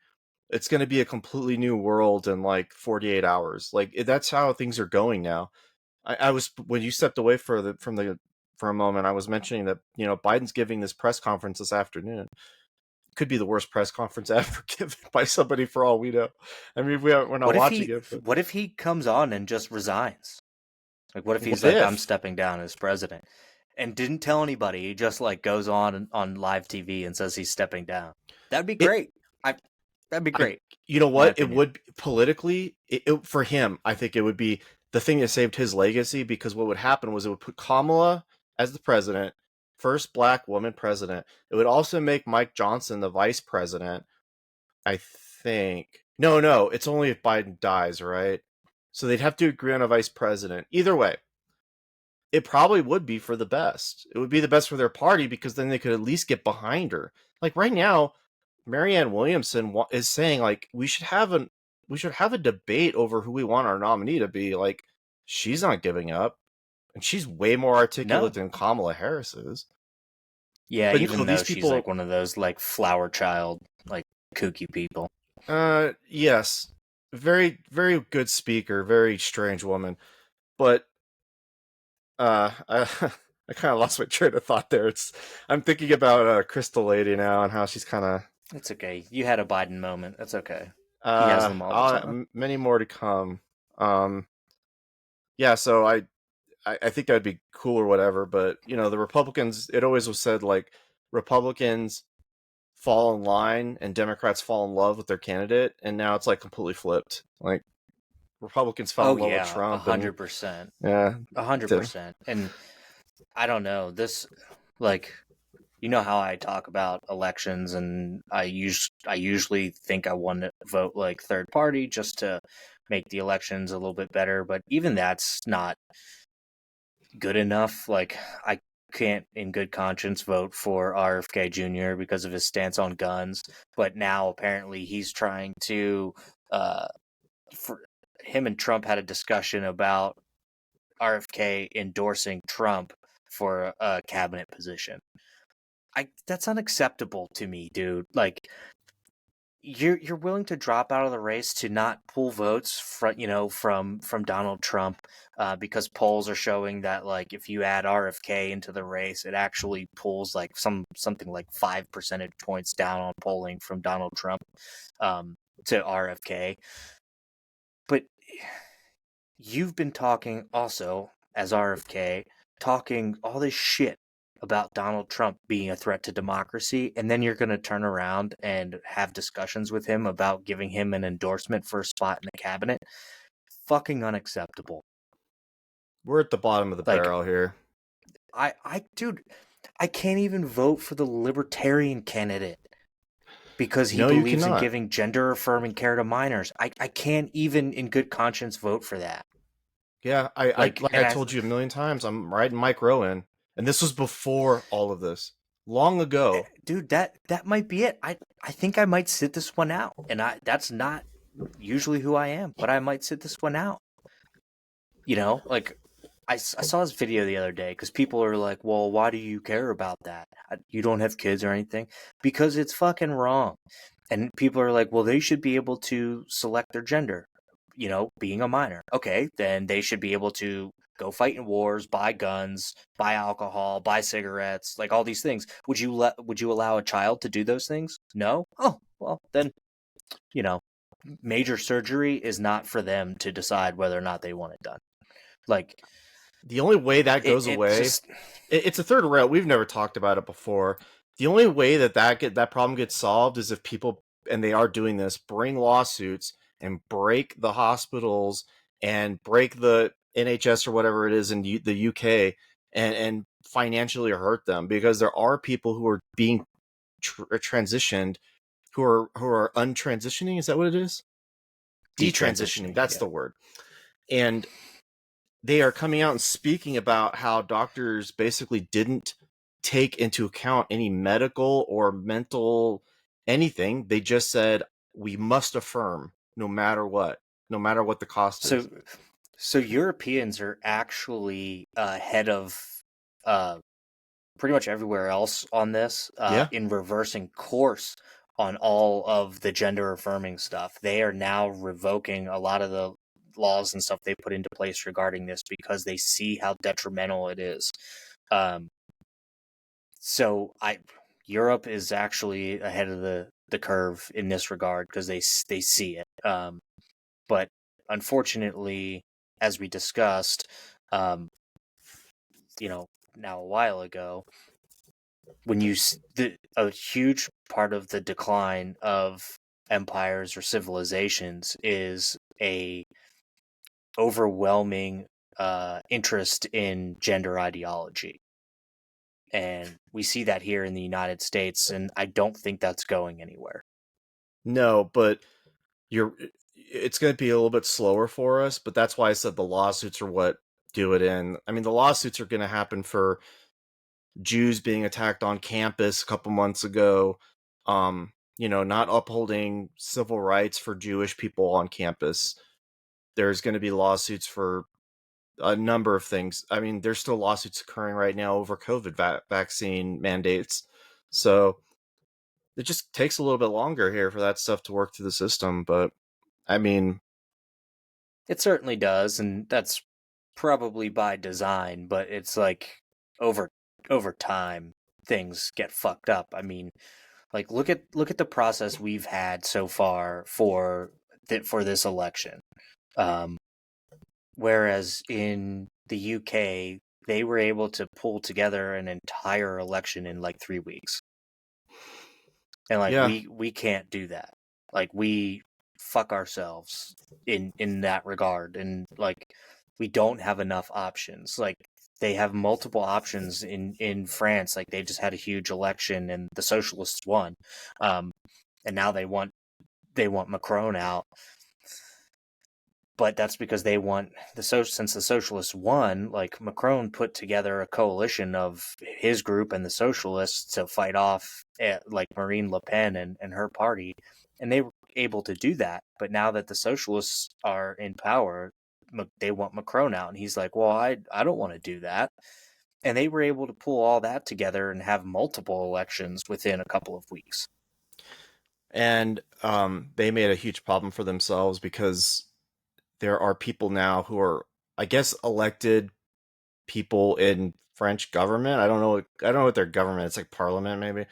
it's gonna be a completely new world in like 48 hours. Like that's how things are going now. I was when you stepped away for a moment, I was mentioning that Biden's giving this press conference this afternoon. Could be the worst press conference ever given by somebody for all we know. I mean, we're not watching it, but What if he comes on and just resigns? Like, what if he's what like, I'm if? stepping down as president, and didn't tell anybody? He just like goes on live TV and says he's stepping down. That'd be It great. That'd be I great. You know My what? It opinion. would politically for him, I think it would be the thing that saved his legacy because what would happen was it would put Kamala as the president, first black woman president. It would also make Mike Johnson the vice president, I think. No, it's only if Biden dies, right? So they'd have to agree on a vice president. Either way, it probably would be for the best. It would be the best for their party because then they could at least get behind her. Like right now, Marianne Williamson is saying like we should have a debate over who we want our nominee to be. Like she's not giving up, and she's way more articulate No. than Kamala Harris is. Yeah, But even though these she's like people, one of those like flower child, like kooky people. yes, very very good speaker, very strange woman, but I I kind of lost my train of thought there. I'm thinking about Crystal Lady now and how she's kind of It's okay. You had a Biden moment. That's okay. He has them all the time. many more to come. Um, yeah, so I think that'd be cool or whatever. But the Republicans, it always was said like Republicans fall in line and Democrats fall in love with their candidate, and now it's like completely flipped. Like Republicans fell Oh in love with yeah, Trump, and 100%, yeah, 100%. And I don't know this, like, you know how I talk about elections, and I usually think I want to vote like third party just to make the elections a little bit better, but even that's not good enough. Like, I can't in good conscience vote for RFK Jr. because of his stance on guns, but now apparently he's trying to for him and Trump had a discussion about RFK endorsing Trump for a cabinet position. That's unacceptable to me, dude. Like, you're willing to drop out of the race to not pull votes from Donald Trump, because polls are showing that like if you add RFK into the race, it actually pulls like something like 5 percentage points down on polling from Donald Trump to RFK. But you've been talking also as RFK, talking all this shit about Donald Trump being a threat to democracy, and then you're going to turn around and have discussions with him about giving him an endorsement for a spot in the cabinet. Fucking unacceptable. we're at the bottom of the Like, barrel here. dude, I can't even vote for the libertarian candidate because he No, you believes in cannot. giving gender affirming care to minors. I can't even in good conscience vote for that. Yeah, I Like, like I and I told you a million times, I'm riding Mike Rowan, and this was before all of this, long ago. dude, that might be it. I think I might sit this one out, and that's not usually who I am, but I might sit this one out. Like I saw this video the other day because people are like, "Well, why do you care about that? You don't have kids or anything?" Because it's fucking wrong. And people are like, "Well, they should be able to select their gender, being a minor." Okay, then they should be able to go fight in wars, buy guns, buy alcohol, buy cigarettes, like all these things. Would you allow a child to do those things? No? Oh, well, then, major surgery is not for them to decide whether or not they want it done. Like, the only way that goes it away, just it's a third rail. We've never talked about it before. The only way that problem gets solved is if people, and they are doing this, bring lawsuits and break the hospitals and break the NHS or whatever it is in the UK and financially hurt them, because there are people who are being transitioned who are untransitioning. Is that what it is? Detransitioning. That's yeah. the word. And they are coming out and speaking about how doctors basically didn't take into account any medical or mental anything. They just said, we must affirm no matter what the cost is. So Europeans are actually ahead of pretty much everywhere else on this Yeah. in reversing course on all of the gender affirming stuff. They are now revoking a lot of the laws and stuff they put into place regarding this because they see how detrimental it is. So Europe is actually ahead of the curve in this regard because they see it. But unfortunately, as we discussed, now a while ago, when a huge part of the decline of empires or civilizations is a overwhelming interest in gender ideology. And we see that here in the United States, and I don't think that's going anywhere. No, but it's going to be a little bit slower for us, but that's why I said the lawsuits are what do it in. I mean, the lawsuits are going to happen for Jews being attacked on campus a couple months ago, not upholding civil rights for Jewish people on campus. There's going to be lawsuits for a number of things. I mean, there's still lawsuits occurring right now over COVID vaccine mandates. So it just takes a little bit longer here for that stuff to work through the system. But I mean, it certainly does, and that's probably by design, but it's like over time things get fucked up. I mean, like look at the process we've had so far for this election. Whereas in the UK, they were able to pull together an entire election in like 3 weeks. And like yeah. we can't do that. Like we fuck ourselves in that regard, and like we don't have enough options. Like they have multiple options in France. Like they just had a huge election and the socialists won. And now they want Macron out. But that's because they want since the socialists won, like Macron put together a coalition of his group and the socialists to fight off like Marine Le Pen and her party, and they were able to do that. But now that the socialists are in power, they want Macron out, and he's like, well, I don't want to do that. And they were able to pull all that together and have multiple elections within a couple of weeks. And they made a huge problem for themselves because there are people now who are, I guess, elected people in French government. I don't know what their government. It's like parliament, maybe.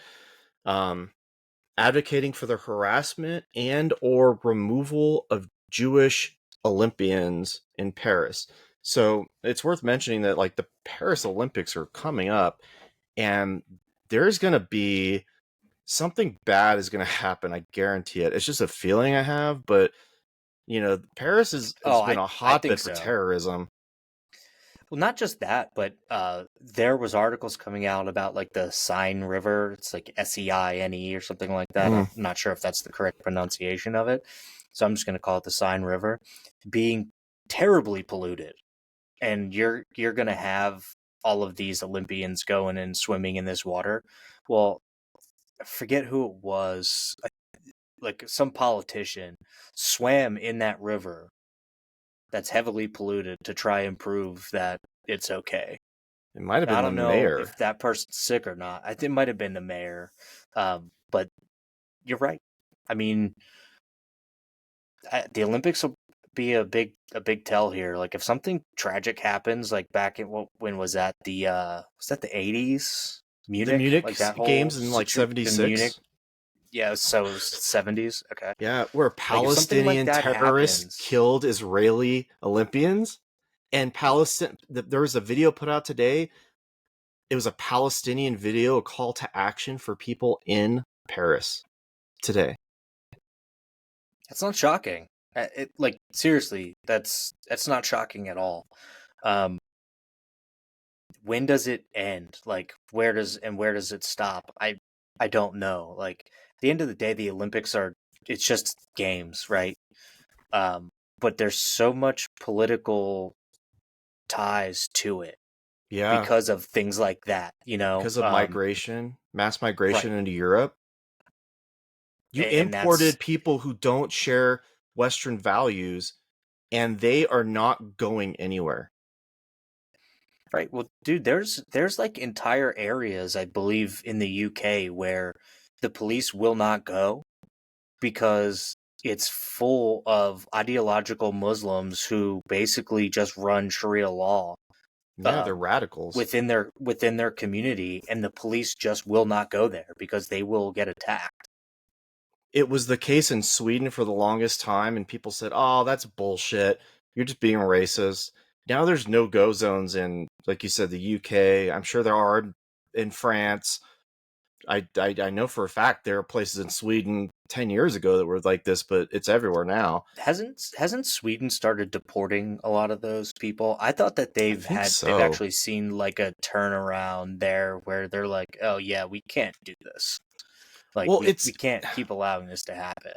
Advocating for the harassment and or removal of Jewish Olympians in Paris. So it's worth mentioning that like the Paris Olympics are coming up, and there's going to be something bad is going to happen. I guarantee it. It's just a feeling I have, but Paris has been a I think hotbed for so. terrorism. Well, not just that, but there was articles coming out about like the Seine River. It's like Seine or something like that. I'm not sure if that's the correct pronunciation of it, so I'm just going to call it the Seine River, being terribly polluted. And you're going to have all of these Olympians going and swimming in this water. Well, I forget who it was, like some politician swam in that river that's heavily polluted to try and prove that it's okay. It might have Now, I been the don't know mayor. if that person's sick or not. I think it might have been the mayor. But you're right. I mean, the Olympics will be a big tell here. Like if something tragic happens, like back in when was that was that the 80s The Munich, Munich like that whole games in like in Munich. 76. Yeah, so it was 70s. Okay, Yeah, where like if something like Palestinian that terrorists happens, killed Israeli Olympians, and Palestine. There was a video put out today. It was a Palestinian video, a call to action for people in Paris today. that's not shocking. It like seriously, that's not shocking at all. Um, when does it end? Like where does it stop? I don't know. Like at the end of the day, the Olympics are it's just games, right? Um, but there's so much political ties to it Yeah, because of things like that, because of migration, mass migration right. into Europe. You And that's imported people who don't share Western values, and they are not going anywhere. right. Well, dude, there's like entire areas, I believe, in the UK where the police will not go because it's full of ideological Muslims who basically just run Sharia law Yeah, they're um, radicals. within their community, and the police just will not go there because they will get attacked. It was the case in Sweden for the longest time, and people said, "Oh, that's bullshit. You're just being racist." Now there's no-go zones in, like you said, the UK. I'm sure there are in France. I know for a fact there are places in Sweden 10 years ago that were like this, but it's everywhere now. Hasn't Sweden started deporting a lot of those people? I thought that I think they've so. actually seen like a turnaround there where they're like, oh yeah, we can't do this. Like Well, we can't keep allowing this to happen.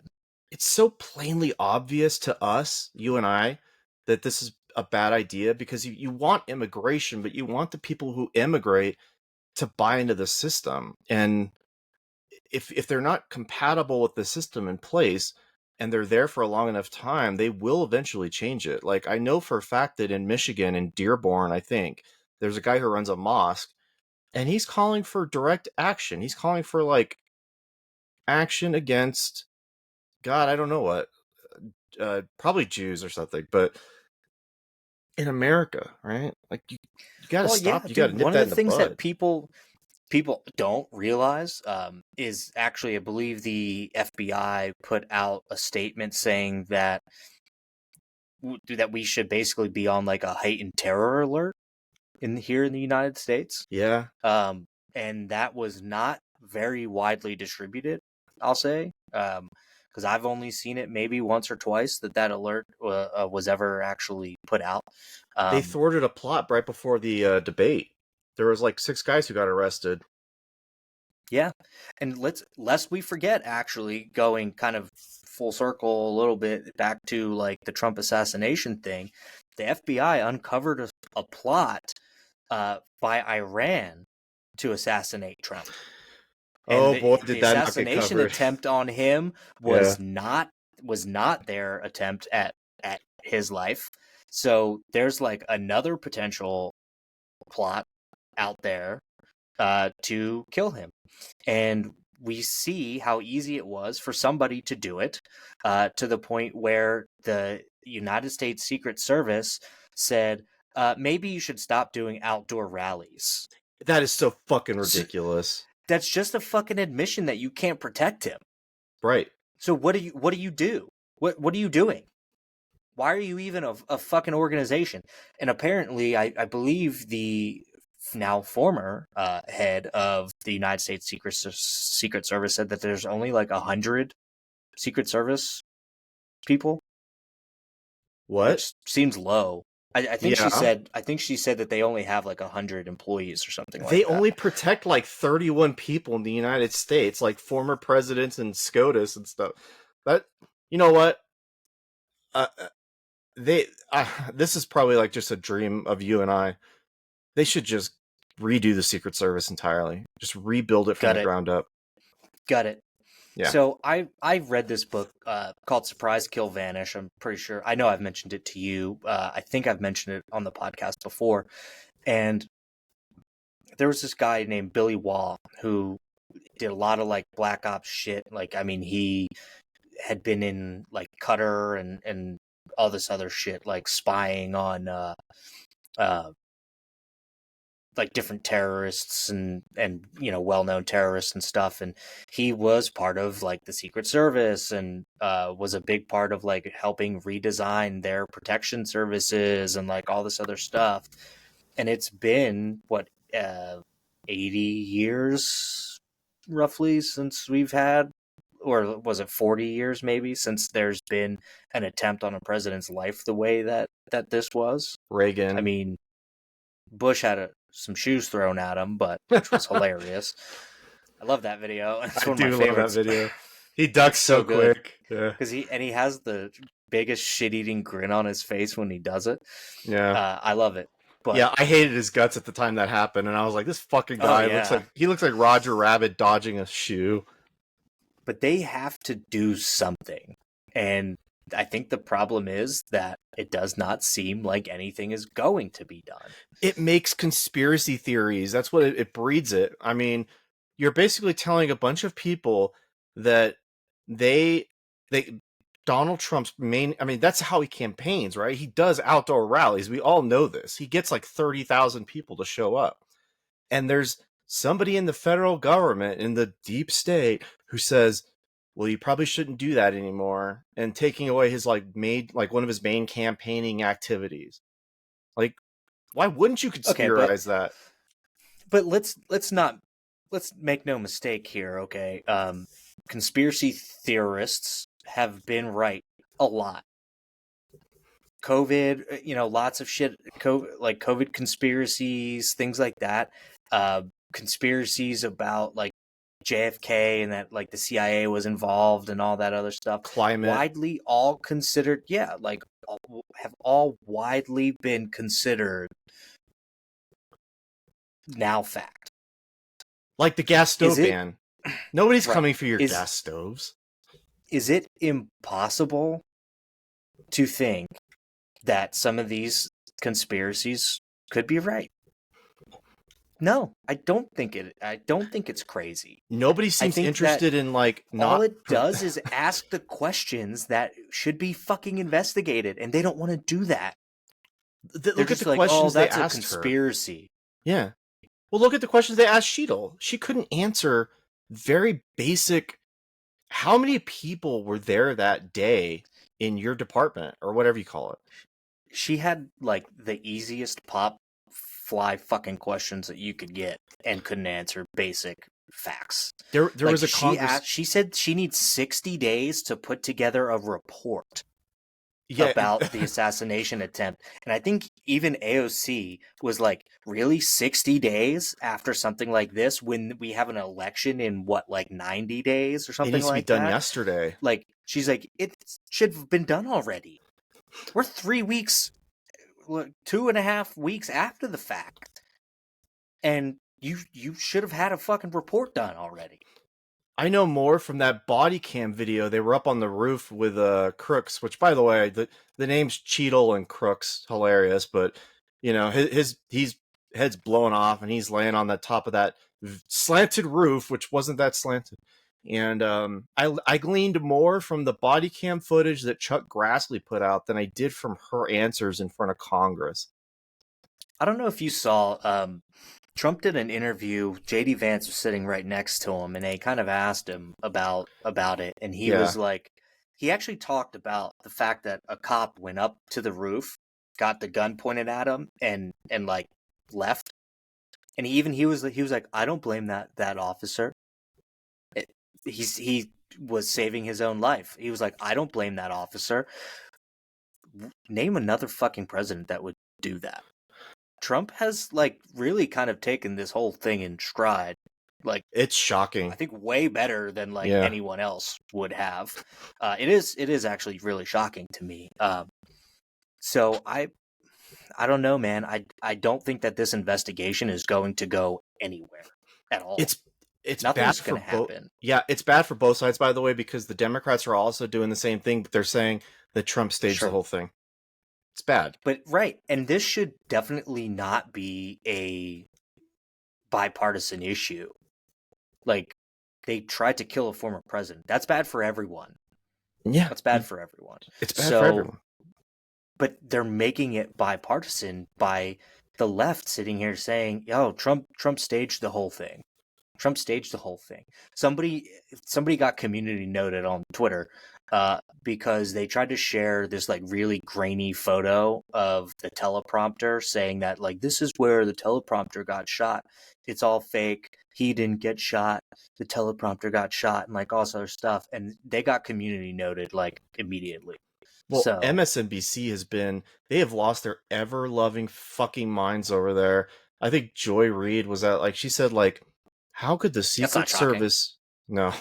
it's so plainly obvious to us, you and I, that this is a bad idea because you want immigration, but you want the people who immigrate to buy into the system. And if they're not compatible with the system in place and they're there for a long enough time, they will eventually change it. Like I know for a fact that in Michigan, in Dearborn, I think, there's a guy who runs a mosque and he's calling for direct action. He's calling for like action against God, I don't know what, probably Jews or something, but in America, right? Like you got to Well, yeah, stop. You got to dude. nip One of that the in the things that bud. people don't realize is actually, I believe the FBI put out a statement saying that we should basically be on like a heightened terror alert in here in the United States. Yeah, And that was not very widely distributed, I'll say, because I've only seen it maybe once or twice that alert was ever actually put out. they Um, thwarted a plot right before the debate. There was like 6 guys who got arrested. yeah, and lest we forget, actually going kind of full circle a little bit back to like the Trump assassination thing, the FBI uncovered a plot by Iran to assassinate Trump. And Oh boy, the did that not get assassination covered? attempt on him Yeah, was not their attempt at his life. So there's like another potential plot out there to kill him, and we see how easy it was for somebody to do it, to the point where the United States Secret Service said, maybe you should stop doing outdoor rallies. that is so fucking So, ridiculous. that's just a fucking admission that you can't protect him. Right. So what do you do? What are you doing? Why are you even a fucking organization? And apparently, I believe the now former head of the United States Secret Service said that there's only like 100 Secret Service people, What? which seems low. Yeah. I think she said that they only have like 100 employees or something like They that. only protect like 31 people in the United States, like former presidents and SCOTUS and stuff. That, you know what? Uh, they this is probably like just a dream of you and I. They should just redo the Secret Service entirely. Just rebuild it from Got the it. ground up. Got it. Yeah. So I read this book called Surprise Kill Vanish. I'm pretty sure I know I've mentioned it to you. I think I've mentioned it on the podcast before. And there was this guy named Billy Waugh who did a lot of like black ops shit. Like I mean, he had been in like Qatar and all this other shit, like spying on like different terrorists and well-known terrorists and stuff, and he was part of like the Secret Service and was a big part of like helping redesign their protection services and like all this other stuff. And it's been what 80 years roughly since we've had, or was it 40 years maybe, since there's been an attempt on a president's life the way that this was. Reagan. I mean, Bush had some shoes thrown at him, but which was hilarious. I love that video. It's one of my favorites. Love that video. He ducks so quick. Yeah. Because he has the biggest shit-eating grin on his face when he does it. Yeah. I love it. But yeah, I hated his guts at the time that happened, and I was like, this fucking guy looks like Roger Rabbit dodging a shoe. But they have to do something. And I think the problem is that it does not seem like anything is going to be done. It makes conspiracy theories. That's what it breeds it. I mean, you're basically telling a bunch of people that Donald Trump's that's how he campaigns, right? He does outdoor rallies. We all know this. He gets like 30,000 people to show up. And there's somebody in the federal government, in the deep state, who says, well, you probably shouldn't do that anymore, and taking away his one of his main campaigning activities. Like, why wouldn't you conspirize that? But let's make no mistake here, okay? Conspiracy theorists have been right a lot. COVID, lots of shit, like COVID conspiracies, things like that. Conspiracies about like JFK and that like the CIA was involved and all that other stuff. Climate. Widely all considered, have all widely been considered now fact. Like the gas stove ban. Nobody's coming for your gas stoves. Is it impossible to think that some of these conspiracies could be right? No, I don't think it's crazy. Nobody seems interested in like not. All it does is ask the questions that should be fucking investigated, and they don't want to do that. Look at the questions they asked her. That's a conspiracy. Yeah. Well, look at the questions they asked Cheadle. She couldn't answer very basic. How many people were there that day in your department or whatever you call it? She had like the easiest fly fucking questions that you could get and couldn't answer basic facts. There was a Congress. She said she needs 60 days to put together a report about the assassination attempt. And I think even AOC was like, really 60 days after something like this when we have an election in 90 days or something like that? It needs to be done yesterday. Like, she's like, it should have been done already. We're 3 weeks, 2.5 weeks after the fact. And you should have had a fucking report done already. I know more from that body cam video. They were up on the roof with Crooks, which, by the way, the name's Cheadle and Crooks, hilarious. But his head's blown off, and he's laying on the top of that slanted roof, which wasn't that slanted. And I gleaned more from the body cam footage that Chuck Grassley put out than I did from her answers in front of Congress. I don't know if you saw. Trump did an interview. JD Vance was sitting right next to him, and they kind of asked him about it, and he was like, he actually talked about the fact that a cop went up to the roof, got the gun pointed at him, and like left, and he was like, I don't blame that officer. He was saving his own life. He was like, I don't blame that officer. Name another fucking president that would do that. Trump has like really kind of taken this whole thing in stride. Like, it's shocking. I think way better than anyone else would have. It is actually really shocking to me. So I don't know, man. I don't think that this investigation is going to go anywhere at all. It's nothing's going to happen. Yeah, it's bad for both sides, by the way, because the Democrats are also doing the same thing, but they're saying that Trump staged the whole thing. It's bad. But right, and this should definitely not be a bipartisan issue. Like, they tried to kill a former president. That's bad for everyone. Yeah. That's bad for everyone. It's bad for everyone. but they're making it bipartisan by the left sitting here saying, "Oh, Trump staged the whole thing. Trump staged the whole thing." Somebody got community noted on Twitter because they tried to share this like really grainy photo of the teleprompter, saying that like this is where the teleprompter got shot. It's all fake. He didn't get shot. The teleprompter got shot, and like all this other stuff. And they got community noted like immediately. Well, So MSNBC they have lost their ever loving fucking minds over there. I think Joy Reid was at, like, she said, like, how could the that's not Secret shocking. Service, no,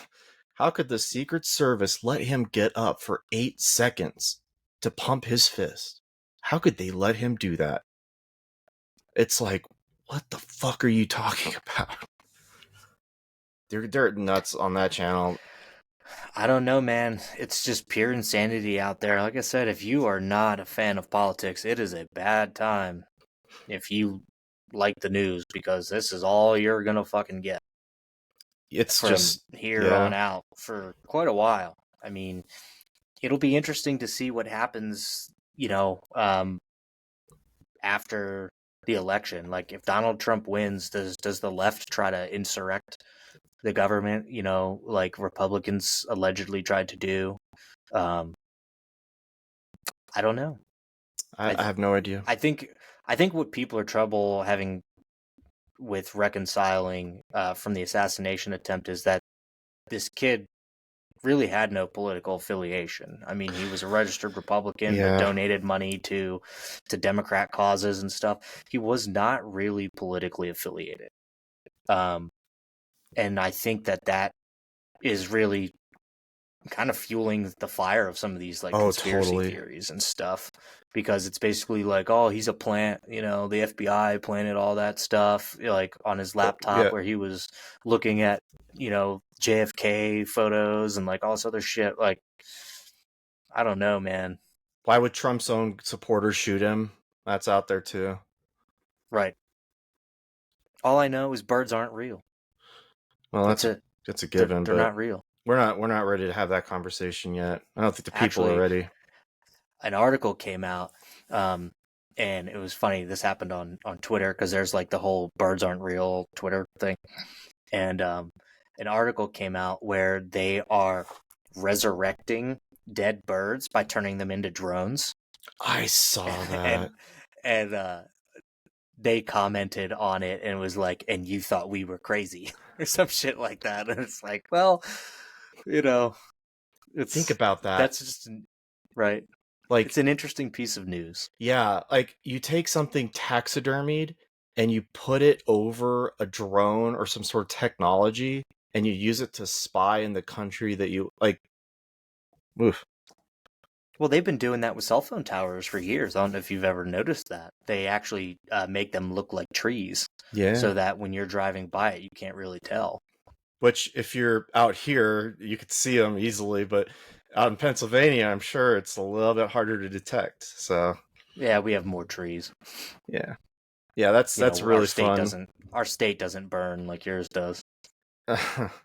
how could the Secret Service let him get up for 8 seconds to pump his fist? How could they let him do that? It's like, what the fuck are you talking about? They're nuts on that channel. I don't know, man. It's just pure insanity out there. Like I said, if you are not a fan of politics, it is a bad time if you like the news, because this is all you're gonna fucking get It's from just, here on yeah. out for quite a while. I mean, it'll be interesting to see what happens, after the election. Like, if Donald Trump wins, does the left try to insurrect the government? Like Republicans allegedly tried to do. Um, I don't know. I, I I th- have no idea. I think what people are trouble having with reconciling from the assassination attempt is that this kid really had no political affiliation. I mean, he was a registered Republican, but Yeah. donated money to Democrat causes and stuff. He was not really politically affiliated, um, and I think that is really kind of fueling the fire of some of these like Oh, conspiracy totally. theories and stuff, because it's basically like, oh, he's a plant, the FBI planted all that stuff like on his laptop Yeah. where he was looking at JFK photos and like all this other shit. Like, I don't know, man. Why would Trump's own supporters shoot him? That's out there too. Right. All I know is birds aren't real. Well, That's it. that's a given, They're but not real. we're not ready to have that conversation yet. I don't think the people are Actually, ready. an article came out, um, and it was funny. This happened on Twitter, because there's like the whole birds aren't real Twitter thing, and an article came out where they are resurrecting dead birds by turning them into drones. I saw and that. and they commented on it and was like, "And you thought we were crazy," or some shit like that. And it's like, well, you know, Think it's about that. that's just right. It's Like, an interesting piece of news. yeah, like you take something taxidermied and you put it over a drone or some sort of technology and you use it to spy in the country that you like. Oof. Well, they've been doing that with cell phone towers for years. I don't know if you've ever noticed that. They actually make them look like trees, Yeah. so that when you're driving by it, you can't really tell. Which, if you're out here, you could see them easily, but out in Pennsylvania, I'm sure it's a little bit harder to detect. So, Yeah, we have more trees. yeah. Yeah, that's Our really state fun. doesn't burn like yours does.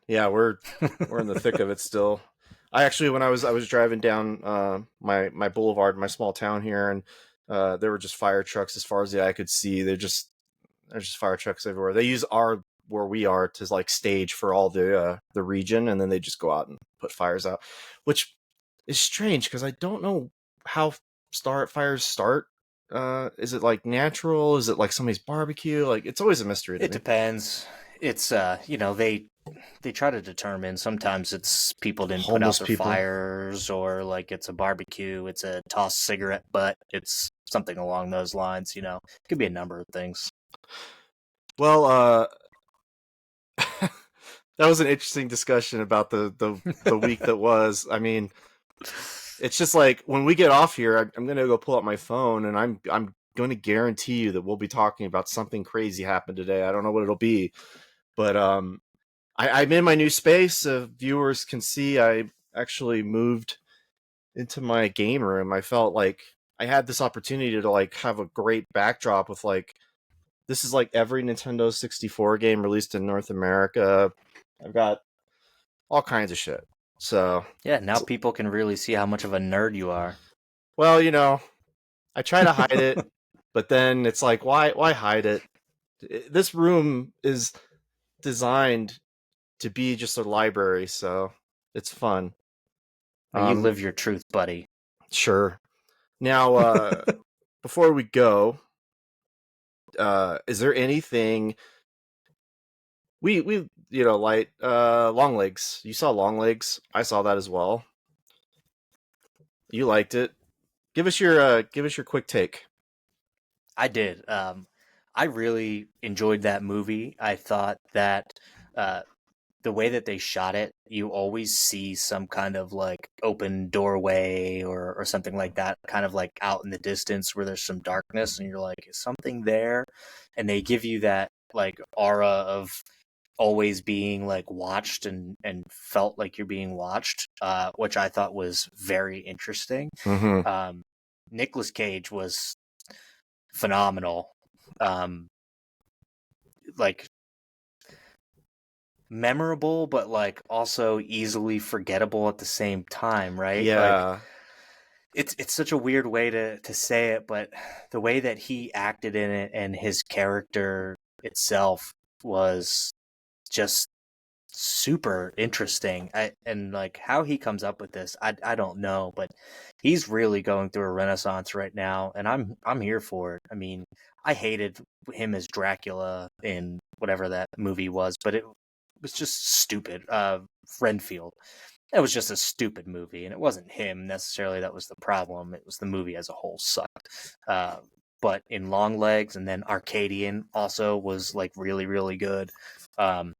Yeah, we're in the thick of it still. I actually, when I was driving down my boulevard, my small town here, and there were just fire trucks as far as the eye could see. There's just fire trucks everywhere. They use our where we are to like stage for all the region, and then they just go out and put fires out, which is strange because I don't know how fires start. Is it like natural? Is it like somebody's barbecue? Like, it's always a mystery to It me. depends. It's they try to determine. Sometimes it's people didn't put out Homeless their people. fires, or like it's a barbecue, it's a tossed cigarette butt, it's something along those lines. It could be a number of things. Well, that was an interesting discussion about the week that was. I mean, it's just like when we get off here, I'm gonna go pull up my phone, and I'm going to guarantee you that we'll be talking about something crazy happened today. I don't know what it'll be, but I'm in my new space. Viewers can see I actually moved into my game room. I felt like I had this opportunity to like have a great backdrop with like this is like every Nintendo 64 game released in North America. I've got all kinds of shit. So, Yeah, now people can really see how much of a nerd you are. well, I try to hide it, but then it's like, why hide it? This room is designed to be just a library, so it's fun. You Um, live your truth, buddy. sure. Now, before we go, is there anything we light long legs? You saw long legs. I saw that as well. You liked it. Give us your quick take. I did. I really enjoyed that movie. I thought that uh, the way that they shot it, you always see some kind of like open doorway or something like that, kind of like out in the distance where there's some darkness, and you're like, is something there? And they give you that like aura of always being like watched and felt like you're being watched, which I thought was very interesting. Mm-hmm. Um, Nicolas Cage was phenomenal. Um, like memorable, but like also easily forgettable at the same time, right? Like Yeah. it's such a weird way to say it, but the way that he acted in it and his character itself was just super interesting. And like how he comes up with this, I don't know, but he's really going through a renaissance right now, and I'm here for it. I mean, I hated him as Dracula in whatever that movie was, but it was just stupid. Renfield. It was just a stupid movie, and it wasn't him necessarily that was the problem. It was the movie as a whole sucked. But in Long Legs and then Arcadian also was like really really good. Um,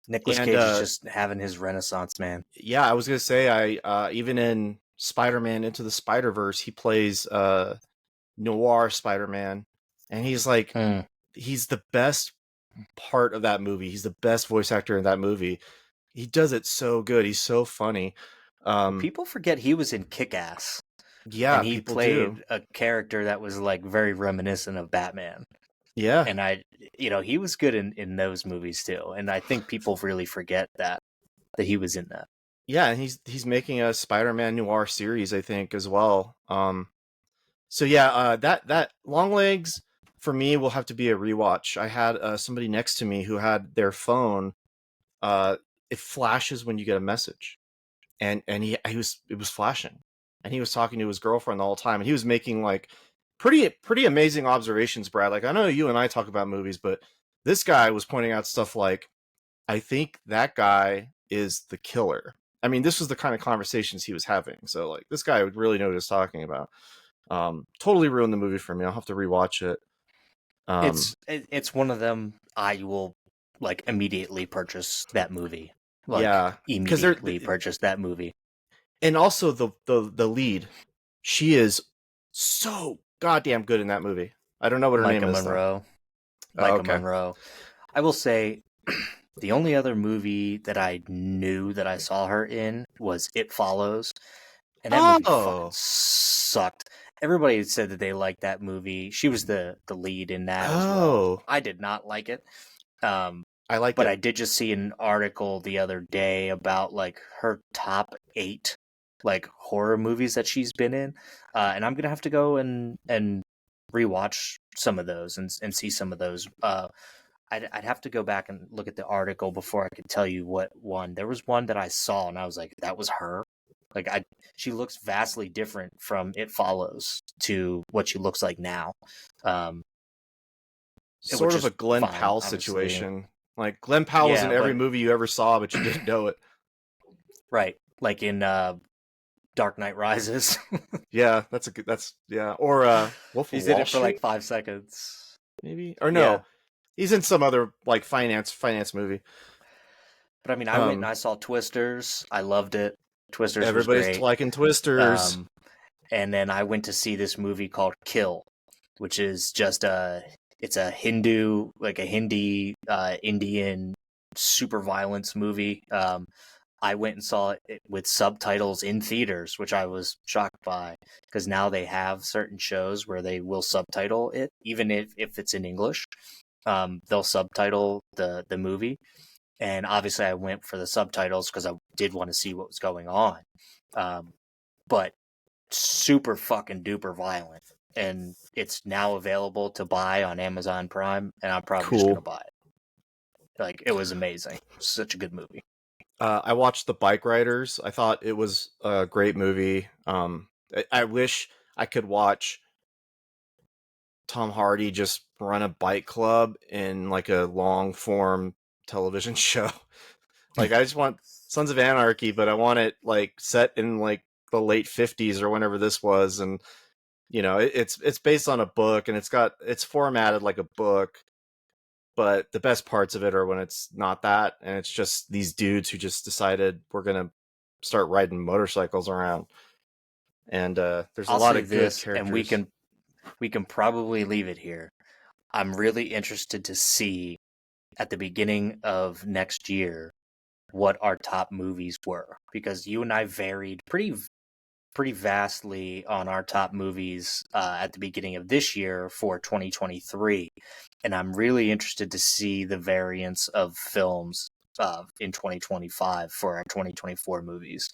Nicolas And Cage is just having his renaissance, man. yeah, I was gonna say I even in Spider-Man Into the Spider-Verse, he plays noir Spider-Man, and Hmm. he's the best part of that movie. He's the best voice actor in that movie. He does it so good. He's so funny. Well, Um, people forget he was in Kick-Ass, yeah, and he people do. played a character that was like very reminiscent of Batman. Yeah, And he was good in those movies too. And I think people really forget that he was in that. yeah, and he's making a Spider-Man noir series, I think, as well. So yeah, that Long Legs for me will have to be a rewatch. I had somebody next to me who had their phone. Uh, it flashes when you get a message, and he was it was flashing, and he was talking to his girlfriend the whole time, and he was making like pretty amazing observations, Brad. Like I know you and I talk about movies, but this guy was pointing out stuff like, I think that guy is the killer. I mean, this was the kind of conversations he was having. So like this guy would really know what he's talking about. Totally ruined the movie for me. I'll have to rewatch it. It's one of them I will like immediately purchase that movie. Like Yeah, because immediately purchase that movie. and also the lead, she is so goddamn good in that movie. I don't know what her name Micah is though. Monroe. Oh, Micah okay. Monroe. I will say the only other movie that I knew that I saw her in was It Follows, and that movie fucking Oh, sucked. Everybody said that they liked that movie. She was the lead in that as well. oh, I did not like it. Um, I liked but it. I did just see an article the other day about like her top 8 like horror movies that she's been in, and I'm gonna have to go and rewatch some of those and see some of those. I'd have to go back and look at the article before I could tell you what one. There was one that I saw and I was like, that was her. Like she looks vastly different from It Follows to what she looks like now. Um, Sort which of a is Glenn fine, Powell obviously. situation. Like Glenn Powell was in Yeah, every but movie you ever saw, but you didn't know it. right, like in Dark Knight Rises. Yeah, that's a good. That's yeah. Or Wolf of He's in Wall it for like Street, 5 seconds. maybe. Or Yeah, no, he's in some other like finance movie. but I mean, I went and Um, I saw Twisters. I loved it. Twisters was everybody's great. liking Twisters. Um, and then I went to see this movie called Kill, which is just it's a Hindu, like a Hindi Indian super violence movie. I went and saw it with subtitles in theaters, which I was shocked by because now they have certain shows where they will subtitle it, even if it's in English. They'll subtitle the movie, and obviously I went for the subtitles because I did want to see what was going on. But super fucking duper violent. and it's now available to buy on Amazon Prime, and I'm probably just gonna Cool. buy it. Like, it was amazing. Such a good movie. I watched The Bike Riders. I thought it was a great movie. I wish I could watch Tom Hardy just run a bike club in like a long form television show. Like I just want Sons of Anarchy, but I want it like set in like the late 50s or whenever this was, and it's based on a book, and it's formatted like a book, but the best parts of it are when it's not that, and it's just these dudes who just decided we're gonna start riding motorcycles around, and there's a I'll lot say of good this, and we characters. can probably leave it here. I'm really interested to see at the beginning of next year what our top movies were, because you and I varied pretty vastly on our top movies at the beginning of this year for 2023, and I'm really interested to see the variance of films in 2025 for our 2024 movies.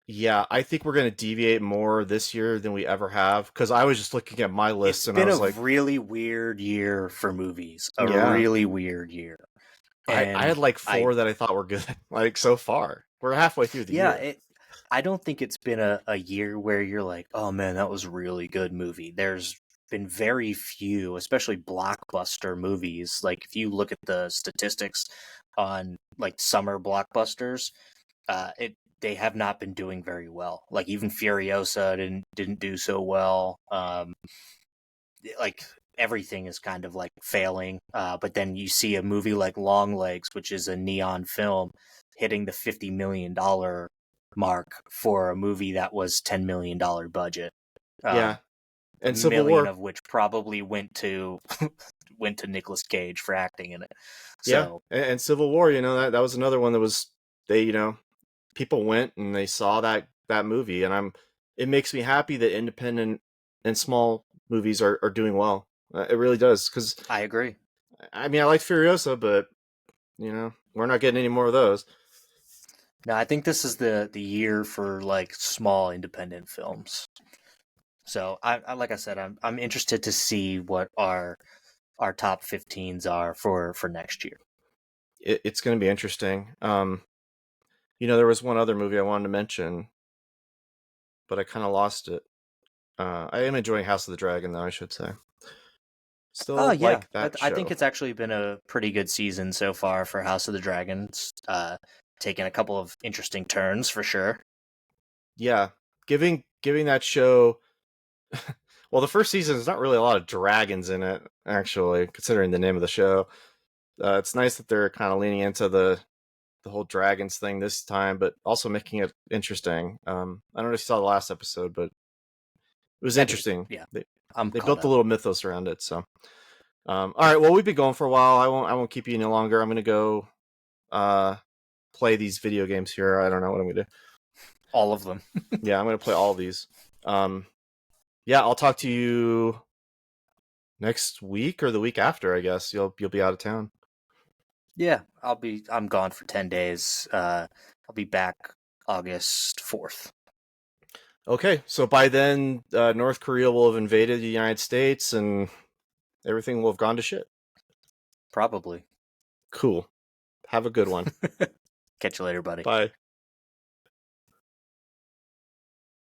Yeah, I think we're gonna deviate more this year than we ever have, because I was just looking at my list It's and I been a was like, really weird year for movies, a yeah, really weird year. I And had like I four that I thought were good, like so far. We're halfway through the yeah, year. I don't think it's been a year where you're like, oh man, that was a really good movie. There's been very few, especially blockbuster movies. Like, if you look at the statistics on like summer blockbusters, it they have not been doing very well. Like, even Furiosa didn't do so well. Like, everything is kind of like failing. But then you see a movie like Longlegs, which is a neon film, hitting the $50 million mark for a movie that was $10 million budget. Yeah, A and Civil million War. of which probably went to went to Nicolas Cage for acting in it. Yeah, So and Civil War. That was another one that was they. People went and they saw that movie, and it makes me happy that independent and small movies are doing well. It really does, because I agree. I mean I like Furiosa, but we're not getting any more of those. Now I think this is the year for like small independent films. So I like I said, I'm interested to see what our top 15s are for next year. It's going to be interesting. There was one other movie I wanted to mention, but I kind of lost it. I am enjoying House of the Dragon, though, I should say. Oh Still yeah, like that I think show. it's actually been a pretty good season so far for House of the Dragons. Taking a couple of interesting turns for sure. Yeah, giving that show. Well, the first season is not really a lot of dragons in it, actually, considering the name of the show. It's nice that they're kind of leaning into the whole dragons thing this time, but also making it interesting. I don't know if you saw the last episode, but it was I did. interesting. Yeah, They I'm they caught built a up. little mythos around it. So, all right. Well, we've been going for a while. I won't keep you any longer. I'm gonna go uh, play these video games here. I don't know what I'm gonna do. All of them. Yeah, I'm gonna play all of these. Yeah, I'll talk to you next week or the week after. I guess you'll be out of town. Yeah, I'm gone for 10 days. I'll be back August 4th. Okay, so by then, North Korea will have invaded the United States, and everything will have gone to shit. Probably. Cool. Have a good one. Catch you later, buddy. Bye.